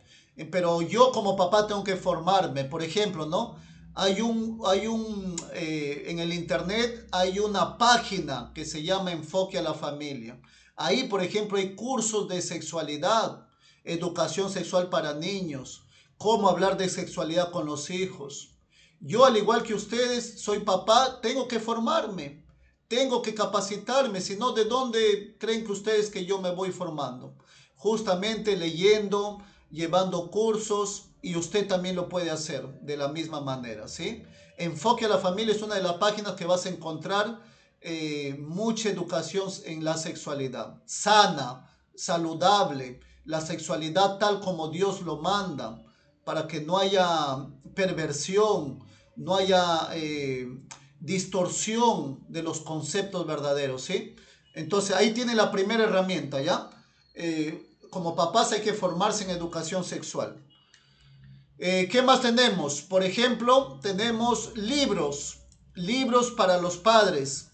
B: Pero yo como papá tengo que formarme, por ejemplo, ¿no? En el internet hay una página que se llama Enfoque a la Familia. Ahí, por ejemplo, hay cursos de sexualidad, educación sexual para niños, cómo hablar de sexualidad con los hijos. Yo, al igual que ustedes, soy papá, tengo que formarme, tengo que capacitarme, si no, ¿de dónde creen que ustedes que yo me voy formando? Justamente leyendo, llevando cursos, y usted también lo puede hacer de la misma manera, ¿sí? Enfoque a la Familia es una de las páginas que vas a encontrar mucha educación en la sexualidad, sana, saludable, la sexualidad tal como Dios lo manda, para que no haya perversión, no haya distorsión de los conceptos verdaderos, ¿sí? Entonces ahí tiene la primera herramienta, ¿ya? Como papás hay que formarse en educación sexual. ¿Qué más tenemos? Por ejemplo, tenemos libros para los padres,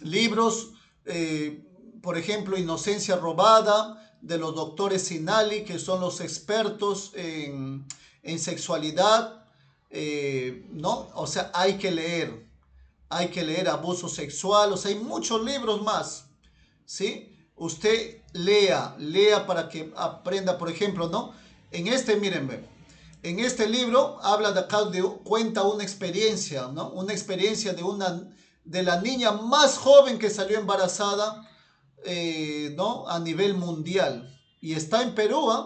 B: libros, por ejemplo, Inocencia Robada, de los doctores Sinali, que son los expertos en sexualidad, ¿no? O sea, hay que leer abuso sexual, o sea, hay muchos libros más, ¿sí? Usted lea para que aprenda, por ejemplo, ¿no? Mírenme, en este libro habla cuenta una experiencia, ¿no? Una experiencia de la niña más joven que salió embarazada, ¿no? A nivel mundial. Y está en Perú, ¿eh?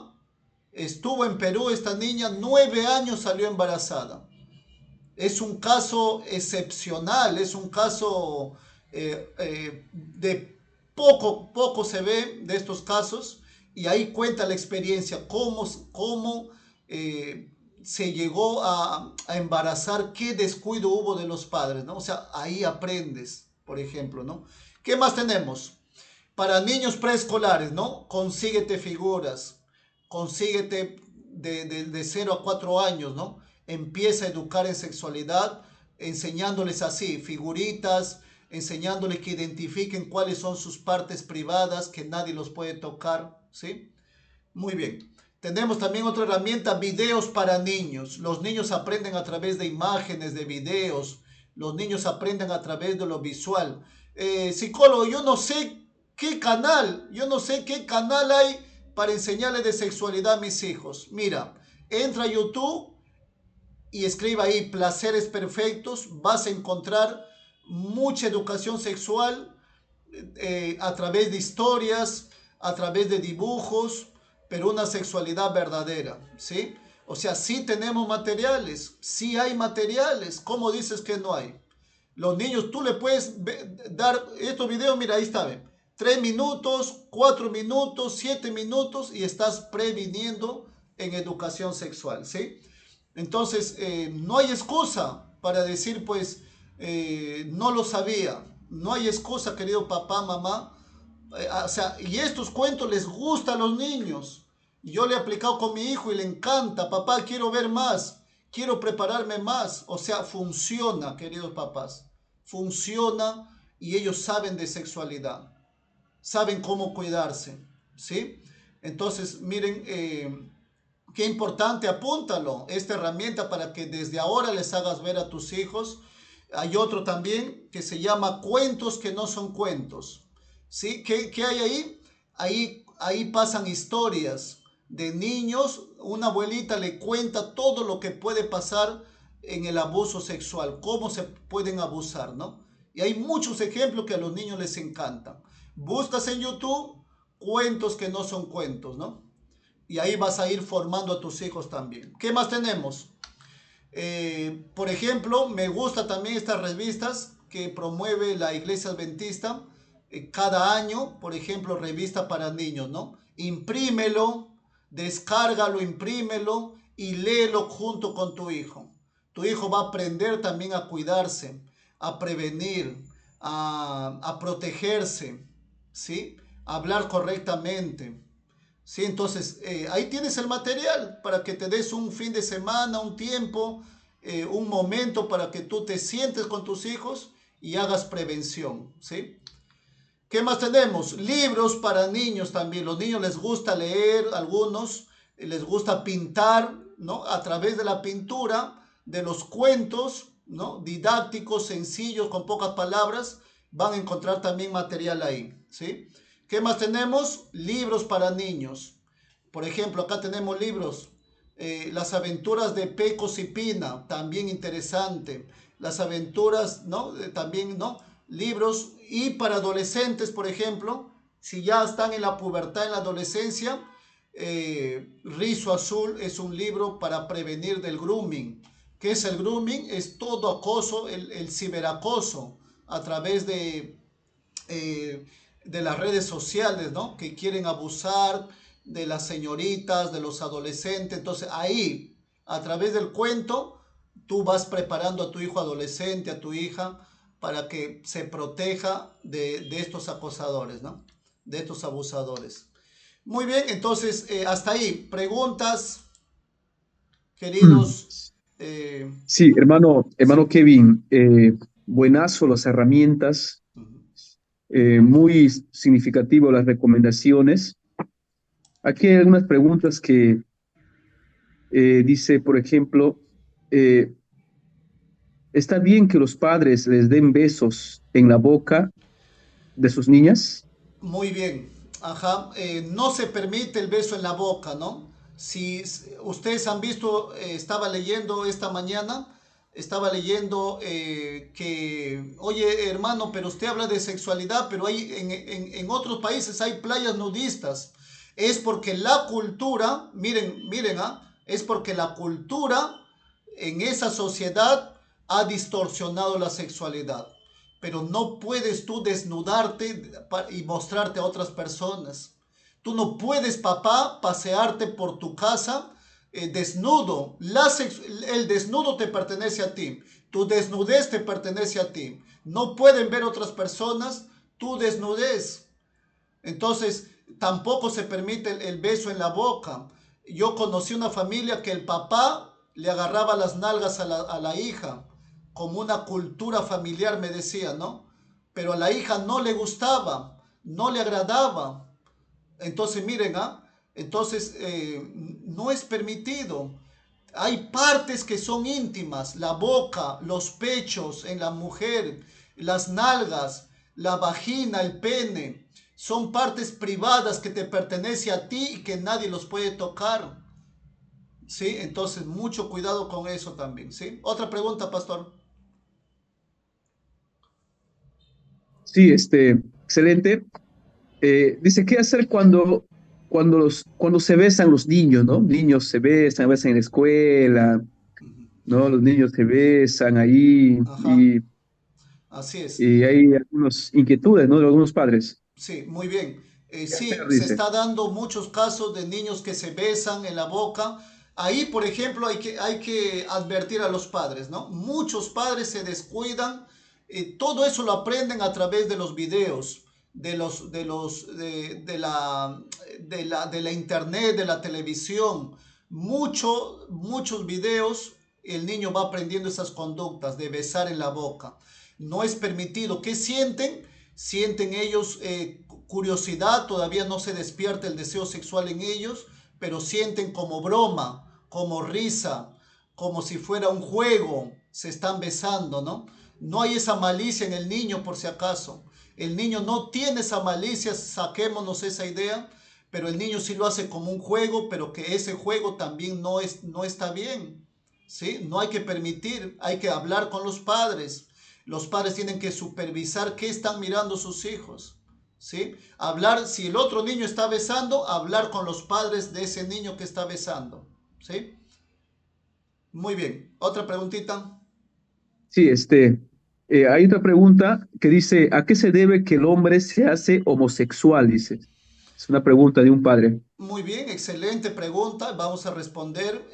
B: Estuvo en Perú esta niña, 9 años salió embarazada. Es un caso excepcional, es un caso de Poco se ve de estos casos y ahí cuenta la experiencia, cómo se llegó a embarazar, qué descuido hubo de los padres, ¿no? O sea, ahí aprendes, por ejemplo, ¿no? ¿Qué más tenemos? Para niños preescolares, ¿no? Consíguete figuras, consíguete de 0 a 4 años, ¿no? Empieza a educar en sexualidad, enseñándoles así, figuritas, enseñándoles que identifiquen cuáles son sus partes privadas, que nadie los puede tocar, ¿sí? Muy bien. Tenemos también otra herramienta, videos para niños. Los niños aprenden a través de imágenes, de videos. Los niños aprenden a través de lo visual. Psicólogo, yo no sé qué canal hay para enseñarle de sexualidad a mis hijos. Mira, entra a YouTube y escriba ahí placeres perfectos. Vas a encontrar mucha educación sexual a través de historias, a través de dibujos, pero una sexualidad verdadera, ¿sí? O sea, sí tenemos materiales, sí hay materiales. ¿Cómo dices que no hay? Los niños, tú le puedes dar estos videos, mira, ahí está, 3 minutos, 4 minutos, 7 minutos y estás previniendo en educación sexual, ¿sí? Entonces, no hay excusa para decir, pues, no lo sabía. No hay excusa, querido papá, mamá. O sea, y estos cuentos les gustan a los niños. Yo le he aplicado con mi hijo y le encanta. Papá, quiero ver más. Quiero prepararme más. O sea, funciona, queridos papás. Funciona y ellos saben de sexualidad. Saben cómo cuidarse. ¿Sí? Entonces, miren, qué importante, apúntalo, esta herramienta para que desde ahora les hagas ver a tus hijos. Hay otro también que se llama cuentos que no son cuentos. ¿Sí? ¿Qué hay ahí? Ahí pasan historias de niños. Una abuelita le cuenta todo lo que puede pasar en el abuso sexual, cómo se pueden abusar, ¿no? Y hay muchos ejemplos que a los niños les encantan. Buscas en YouTube cuentos que no son cuentos, ¿no? Y ahí vas a ir formando a tus hijos también. ¿Qué más tenemos? Por ejemplo, me gusta también estas revistas que promueve la Iglesia Adventista. Cada año, por ejemplo, revista para niños, ¿no? Imprímelo, descárgalo, imprímelo y léelo junto con tu hijo. Tu hijo va a aprender también a cuidarse, a prevenir, a protegerse, ¿sí? A hablar correctamente. Sí, entonces ahí tienes el material para que te des un fin de semana, un tiempo, un momento para que tú te sientes con tus hijos y hagas prevención, ¿sí? ¿Qué más tenemos? Libros para niños también. Los niños les gusta leer, algunos les gusta pintar, ¿no? A través de la pintura, de los cuentos, ¿no? Didácticos, sencillos, con pocas palabras, van a encontrar también material ahí, ¿sí? ¿Qué más tenemos? Libros para niños. Por ejemplo, acá tenemos libros. Las aventuras de Pecos y Pina, también interesante. Las aventuras, ¿no? También, ¿no? Libros. Y para adolescentes, por ejemplo, si ya están en la pubertad, en la adolescencia, Rizo Azul es un libro para prevenir del grooming. ¿Qué es el grooming? Es todo acoso, el ciberacoso a través de las redes sociales, ¿no? Que quieren abusar de las señoritas, de los adolescentes. Entonces ahí, a través del cuento, tú vas preparando a tu hijo adolescente, a tu hija, para que se proteja de estos acosadores, ¿no? De estos abusadores. Muy bien, entonces hasta ahí. Preguntas, queridos.
A: Sí, hermano
B: Sí.
A: Kevin, buenazo las herramientas, muy significativo las recomendaciones. Aquí hay algunas preguntas que dice, por ejemplo, eh, ¿está bien que los padres les den besos en la boca de sus niñas?
B: Muy bien, ajá. No se permite el beso en la boca, ¿no? Si ustedes han visto, estaba leyendo esta mañana, estaba leyendo que, oye hermano, pero usted habla de sexualidad, pero hay, en otros países hay playas nudistas. Es porque la cultura, miren, es porque la cultura en esa sociedad ha distorsionado la sexualidad. pero no puedes tú desnudarte y mostrarte a otras personas. Tú no puedes, papá, pasearte por tu casa desnudo. El desnudo te pertenece a ti. Tu desnudez te pertenece a ti. No pueden ver otras personas tu desnudez. Entonces, tampoco se permite el beso en la boca. Yo conocí una familia que el papá le agarraba las nalgas a la hija, como una cultura familiar, me decía, ¿no? Pero a la hija no le gustaba, no le agradaba. Entonces, miren, entonces no es permitido. Hay partes que son íntimas, la boca, los pechos en la mujer, las nalgas, la vagina, el pene. Son partes privadas que te pertenecen a ti y que nadie los puede tocar. ¿Sí? Entonces, mucho cuidado con eso también. ¿Sí? Otra pregunta, pastor.
A: Sí, excelente. Dice, ¿qué hacer cuando se besan los niños, ¿no? Niños se besan en la escuela, ¿no? Los niños se besan ahí
B: Ajá, así es.
A: y hay algunas inquietudes, ¿no? De algunos padres.
B: Sí, muy bien.
A: ¿Qué hacer?
B: Sí, se
A: Dice.
B: está dando muchos casos de niños que se besan en la boca. Ahí, por ejemplo, hay que advertir a los padres, ¿no? Muchos padres se descuidan. Todo eso lo aprenden a través de los videos, de la internet, de la televisión. Muchos videos, el niño va aprendiendo esas conductas de besar en la boca. No es permitido. ¿Qué sienten? Sienten ellos curiosidad, todavía no se despierta el deseo sexual en ellos, pero sienten como broma, como risa, como si fuera un juego, se están besando, ¿no? No hay esa malicia en el niño por si acaso. El niño no tiene esa malicia, saquémonos esa idea, pero el niño sí lo hace como un juego, pero que ese juego también no está bien, ¿sí? No hay que permitir, hay que hablar con los padres. Los padres tienen que supervisar qué están mirando sus hijos, ¿sí? Hablar, si el otro niño está besando, hablar con los padres de ese niño que está besando, ¿sí? Muy bien. Otra preguntita.
A: Sí, hay otra pregunta que dice, ¿a qué se debe que el hombre se hace homosexual? Dice. Es una pregunta de un padre.
B: Muy bien, excelente pregunta. Vamos a responder.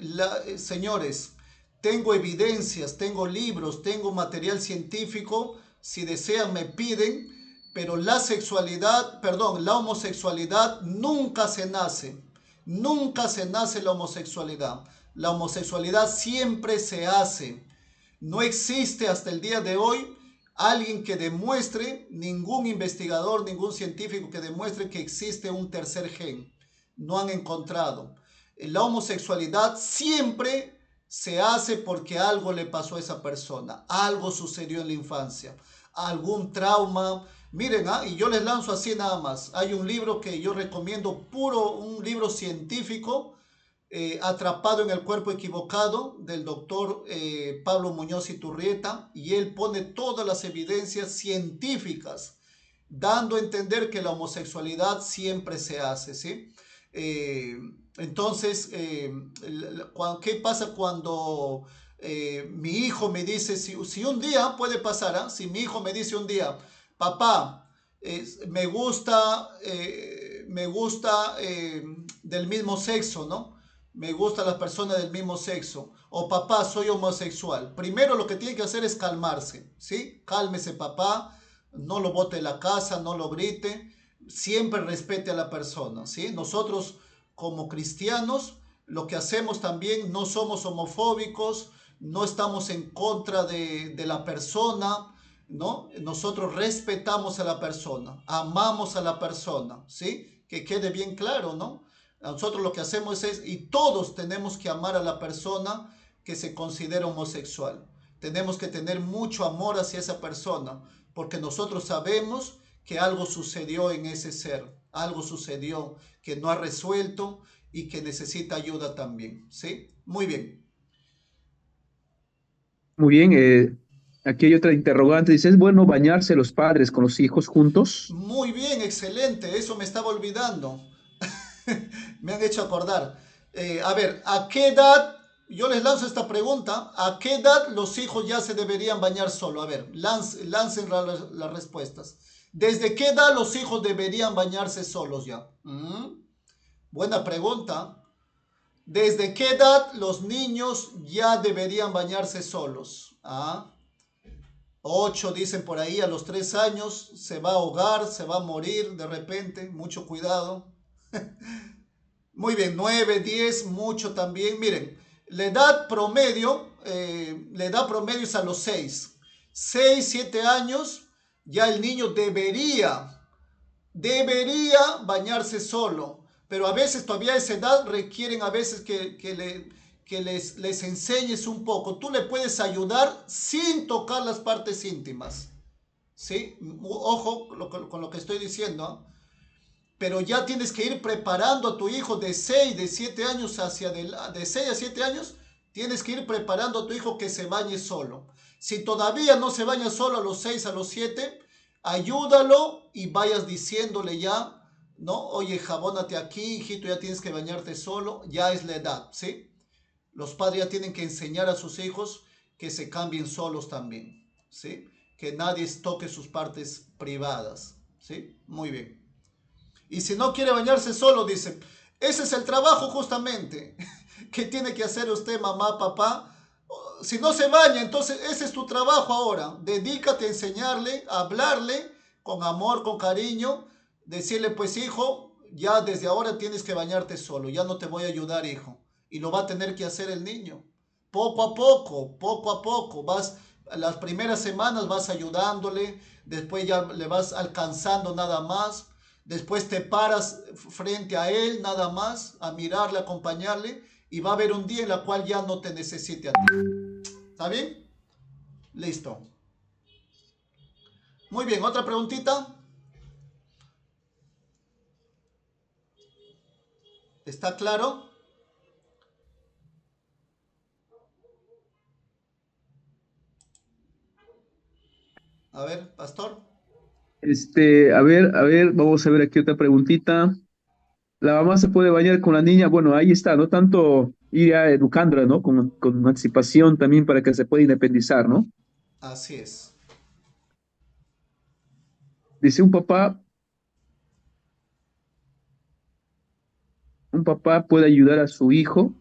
B: Señores, tengo evidencias, tengo libros, tengo material científico. Si desean, me piden. Pero la homosexualidad nunca se nace. Nunca se nace la homosexualidad. La homosexualidad siempre se hace. No existe hasta el día de hoy alguien que demuestre, ningún investigador, ningún científico que demuestre que existe un tercer gen. No han encontrado. La homosexualidad siempre se hace porque algo le pasó a esa persona, algo sucedió en la infancia, algún trauma. Miren, y yo les lanzo así nada más. Hay un libro que yo recomiendo, un libro científico, Atrapado en el cuerpo equivocado, del doctor Pablo Muñoz Iturrieta, y él pone todas las evidencias científicas, dando a entender que la homosexualidad siempre se hace, ¿sí? Eh, entonces, ¿qué pasa cuando mi hijo me dice, si un día puede pasar, si mi hijo me dice un día, papá, me gusta del mismo sexo, ¿no? Me gustan las personas del mismo sexo, o papá, soy homosexual. Primero lo que tiene que hacer es calmarse, ¿sí? Cálmese, papá, no lo bote de la casa, no lo grite, siempre respete a la persona, ¿sí? Nosotros como cristianos lo que hacemos también, no somos homofóbicos, no estamos en contra de la persona, ¿no? Nosotros respetamos a la persona, amamos a la persona, ¿sí? Que quede bien claro, ¿no? Nosotros lo que hacemos y todos tenemos que amar a la persona que se considera homosexual. Tenemos que tener mucho amor hacia esa persona, porque nosotros sabemos que algo sucedió en ese ser, algo sucedió que no ha resuelto y que necesita ayuda también, ¿sí? Muy bien.
A: Muy bien, aquí hay otra interrogante. Dice, ¿es bueno bañarse los padres con los hijos juntos?
B: Muy bien, excelente, eso me estaba olvidando. Me han hecho acordar. A ver, ¿a qué edad yo les lanzo esta pregunta. ¿A qué edad los hijos ya se deberían bañar solo? A ver, lancen las respuestas. ¿Desde qué edad los hijos deberían bañarse solos ya? Buena pregunta. ¿Desde qué edad los niños ya deberían bañarse solos? 8 dicen por ahí, a los 3 años se va a ahogar, se va a morir de repente, mucho cuidado. Muy bien, 9, 10, mucho también. Miren, la edad promedio es a los 6. 6, 7 años, ya el niño debería bañarse solo. Pero a veces todavía a esa edad requieren a veces que les enseñes un poco. Tú le puedes ayudar sin tocar las partes íntimas. ¿Sí? Ojo con lo que estoy diciendo. Pero ya tienes que ir preparando a tu hijo de 6, de 7 años de 6 a 7 años, tienes que ir preparando a tu hijo que se bañe solo. Si todavía no se baña solo a los 6, a los 7, ayúdalo y vayas diciéndole ya, ¿no? Oye, jabónate aquí, hijito, ya tienes que bañarte solo, ya es la edad, ¿sí? Los padres ya tienen que enseñar a sus hijos que se cambien solos también, ¿sí? Que nadie toque sus partes privadas, ¿sí? Muy bien. Y si no quiere bañarse solo, dice, ese es el trabajo justamente que tiene que hacer usted, mamá, papá. Si no se baña, entonces ese es tu trabajo ahora. Dedícate a enseñarle, a hablarle con amor, con cariño. Decirle, pues hijo, ya desde ahora tienes que bañarte solo. Ya no te voy a ayudar, hijo. Y lo va a tener que hacer el niño. Poco a poco, poco a poco. Las primeras semanas vas ayudándole. Después ya le vas alcanzando nada más. Después te paras frente a él nada más, a mirarle, a acompañarle, y va a haber un día en el cual ya no te necesite a ti. ¿Está bien? Listo. Muy bien, otra preguntita. ¿Está claro? A ver, pastor.
A: A ver, vamos a ver aquí otra preguntita. La mamá se puede bañar con la niña, bueno, ahí está, no tanto ir a educándola, ¿no? Con anticipación también para que se pueda independizar, ¿no?
B: Así es.
A: Dice un papá puede ayudar a su hijo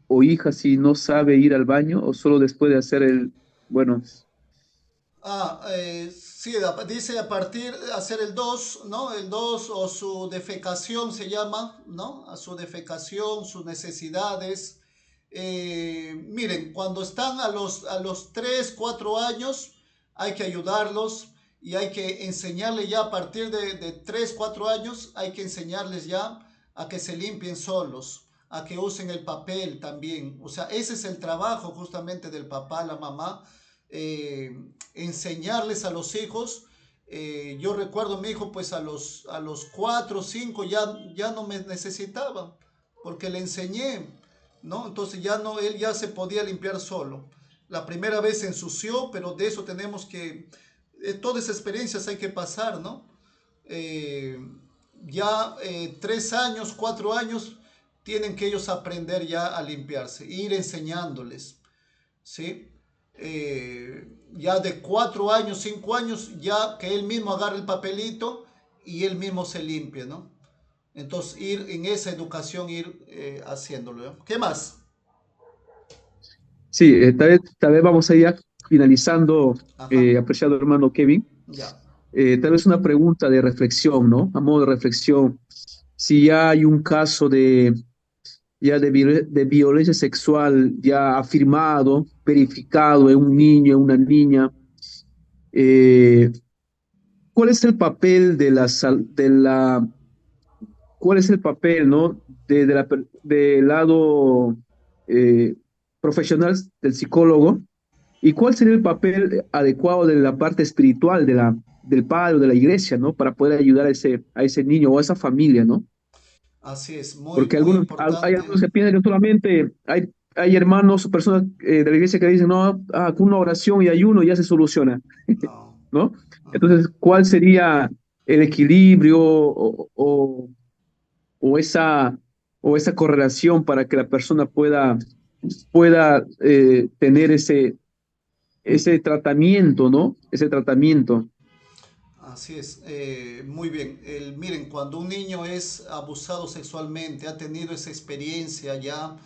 A: o hija si no sabe ir al baño o solo después de hacer bueno,
B: Sí, dice a partir de hacer el 2, ¿no? El 2 o su defecación se llama, ¿no? A su defecación, sus necesidades. Miren, cuando están a los 3 4 años, hay que ayudarlos y hay que enseñarles ya a partir de 3 4 años, hay que enseñarles ya a que se limpien solos, a que usen el papel también. O sea, ese es el trabajo justamente del papá, la mamá, enseñarles a los hijos. Yo recuerdo a mi hijo, pues a los 4 o 5 ya no me necesitaba, porque le enseñé, ¿no? Entonces ya no, él ya se podía limpiar solo. La primera vez se ensució, pero de eso tenemos que, todas esas experiencias hay que pasar, ¿no? Eh, ya 3 años, 4 años, tienen que ellos aprender ya a limpiarse, ir enseñándoles, ¿sí? Ya de 4 años, 5 años, ya que él mismo agarre el papelito y él mismo se limpie, ¿no? Entonces, ir en esa educación, ir haciéndolo, ¿no? ¿Qué más?
A: sí, tal vez vamos a ir finalizando,
B: Ajá,
A: apreciado hermano Kevin.
B: ya.
A: Tal vez una pregunta de reflexión, ¿no? A modo de reflexión, si ya hay un caso de violencia sexual ya afirmado, verificado en un niño, en una niña, eh, ¿cuál es el papel cuál es el papel, ¿no? Del lado eh, profesional del psicólogo y cuál sería el papel adecuado de la parte espiritual del padre o de la iglesia, ¿no? Para poder ayudar a ese niño o a esa familia, ¿no?
B: Así es, muy,
A: Porque
B: muy
A: hay
B: importante.
A: algunos que piensan que solamente hay hermanos o personas de la iglesia que dicen, no, con una oración y ayuno ya se soluciona,
B: No.
A: ¿no?
B: Ujú.
A: Entonces, ¿cuál sería el equilibrio o esa, o esa correlación para que la persona pueda pueda tener ese tratamiento, ¿no? Ese tratamiento.
B: Así es, muy bien. Miren, cuando un niño es abusado sexualmente, ha tenido esa experiencia ya,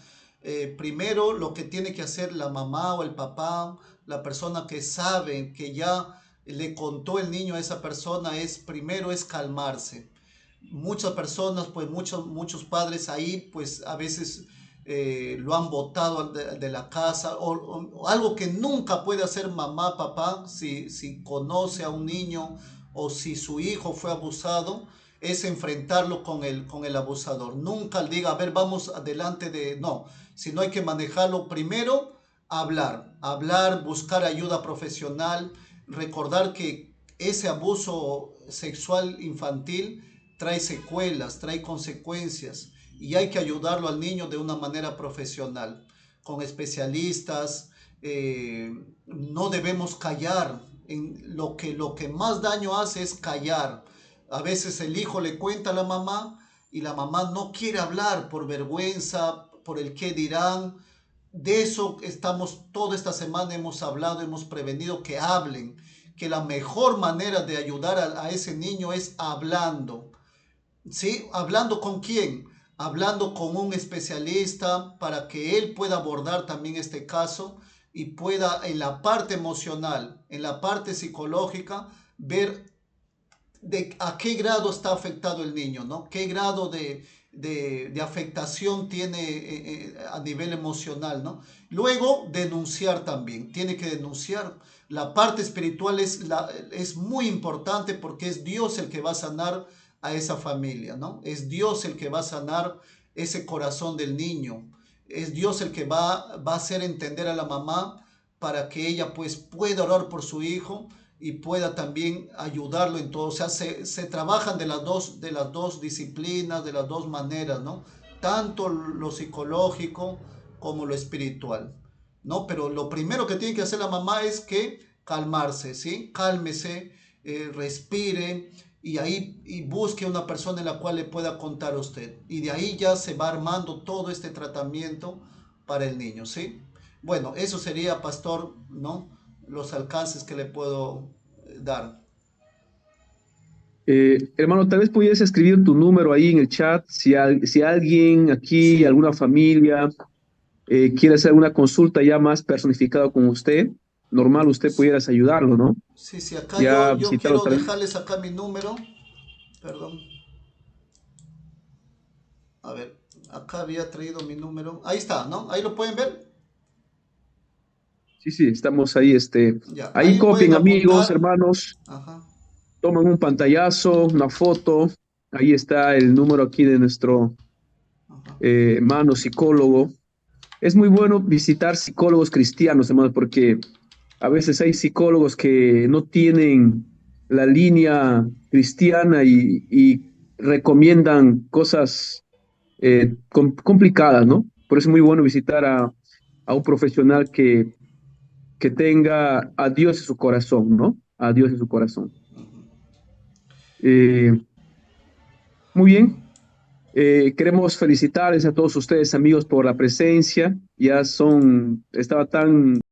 B: primero lo que tiene que hacer la mamá o el papá, la persona que sabe que ya le contó el niño a esa persona, es primero es calmarse. Muchas personas, pues muchos padres ahí, pues a veces lo han botado de la casa o algo que nunca puede hacer mamá, papá, si conoce a un niño o si su hijo fue abusado, es enfrentarlo con el abusador. Nunca le diga, a ver, vamos adelante de... No, sino hay que manejarlo primero, hablar, buscar ayuda profesional, recordar que ese abuso sexual infantil trae secuelas, trae consecuencias y hay que ayudarlo al niño de una manera profesional, con especialistas. No debemos callar. Lo que más daño hace es callar. A veces el hijo le cuenta a la mamá y la mamá no quiere hablar por vergüenza, por el qué dirán. De eso estamos, toda esta semana hemos hablado, hemos prevenido que hablen, que la mejor manera de ayudar a ese niño es hablando. ¿Sí? ¿Hablando con quién? Hablando con un especialista para que él pueda abordar también este caso y pueda en la parte emocional, en la parte psicológica, ver de a qué grado está afectado el niño, ¿no? ¿Qué grado de afectación tiene a nivel emocional, ¿no? Luego, denunciar también, tiene que denunciar. La parte espiritual es muy importante porque es Dios el que va a sanar a esa familia, ¿no? Es Dios el que va a sanar ese corazón del niño. Es Dios el que va a hacer entender a la mamá para que ella pues pueda orar por su hijo y pueda también ayudarlo en todo. O sea, se trabajan de las dos disciplinas, de las dos maneras, ¿no? Tanto lo psicológico como lo espiritual, ¿no? Pero lo primero que tiene que hacer la mamá es que calmarse, ¿sí? Cálmese, respire y ahí y busque una persona en la cual le pueda contar a usted. Y de ahí ya se va armando todo este tratamiento para el niño, ¿sí? Bueno, eso sería, pastor, ¿no? Los alcances que le puedo dar.
A: Hermano, tal vez pudieras escribir tu número ahí en el chat, si alguien aquí,
B: Sí,
A: alguna familia, quiere hacer alguna consulta ya más personificada con usted, normal, usted pudieras ayudarlo, ¿no?
B: sí, sí, acá
A: Ya
B: yo
A: visitarlo
B: quiero
A: tal vez.
B: dejarles acá mi número. Perdón, a ver, acá había traído mi número. Ahí está, ¿no? Ahí lo pueden ver.
A: Sí, sí, estamos ahí,
B: Ya,
A: ahí
B: ahí pueden
A: copien amigos,
B: apuntar.
A: hermanos,
B: Ajá,
A: toman un pantallazo, una foto, ahí está el número aquí de nuestro
B: ajá.
A: hermano psicólogo. Es muy bueno visitar psicólogos cristianos, hermanos, porque a veces hay psicólogos que no tienen la línea cristiana y recomiendan cosas complicadas, ¿no? Por eso es muy bueno visitar a un profesional que tenga a Dios en su corazón, ¿no? A Dios en su corazón. Eh, Muy bien. Queremos felicitarles a todos ustedes, amigos, por la presencia. Estaba tan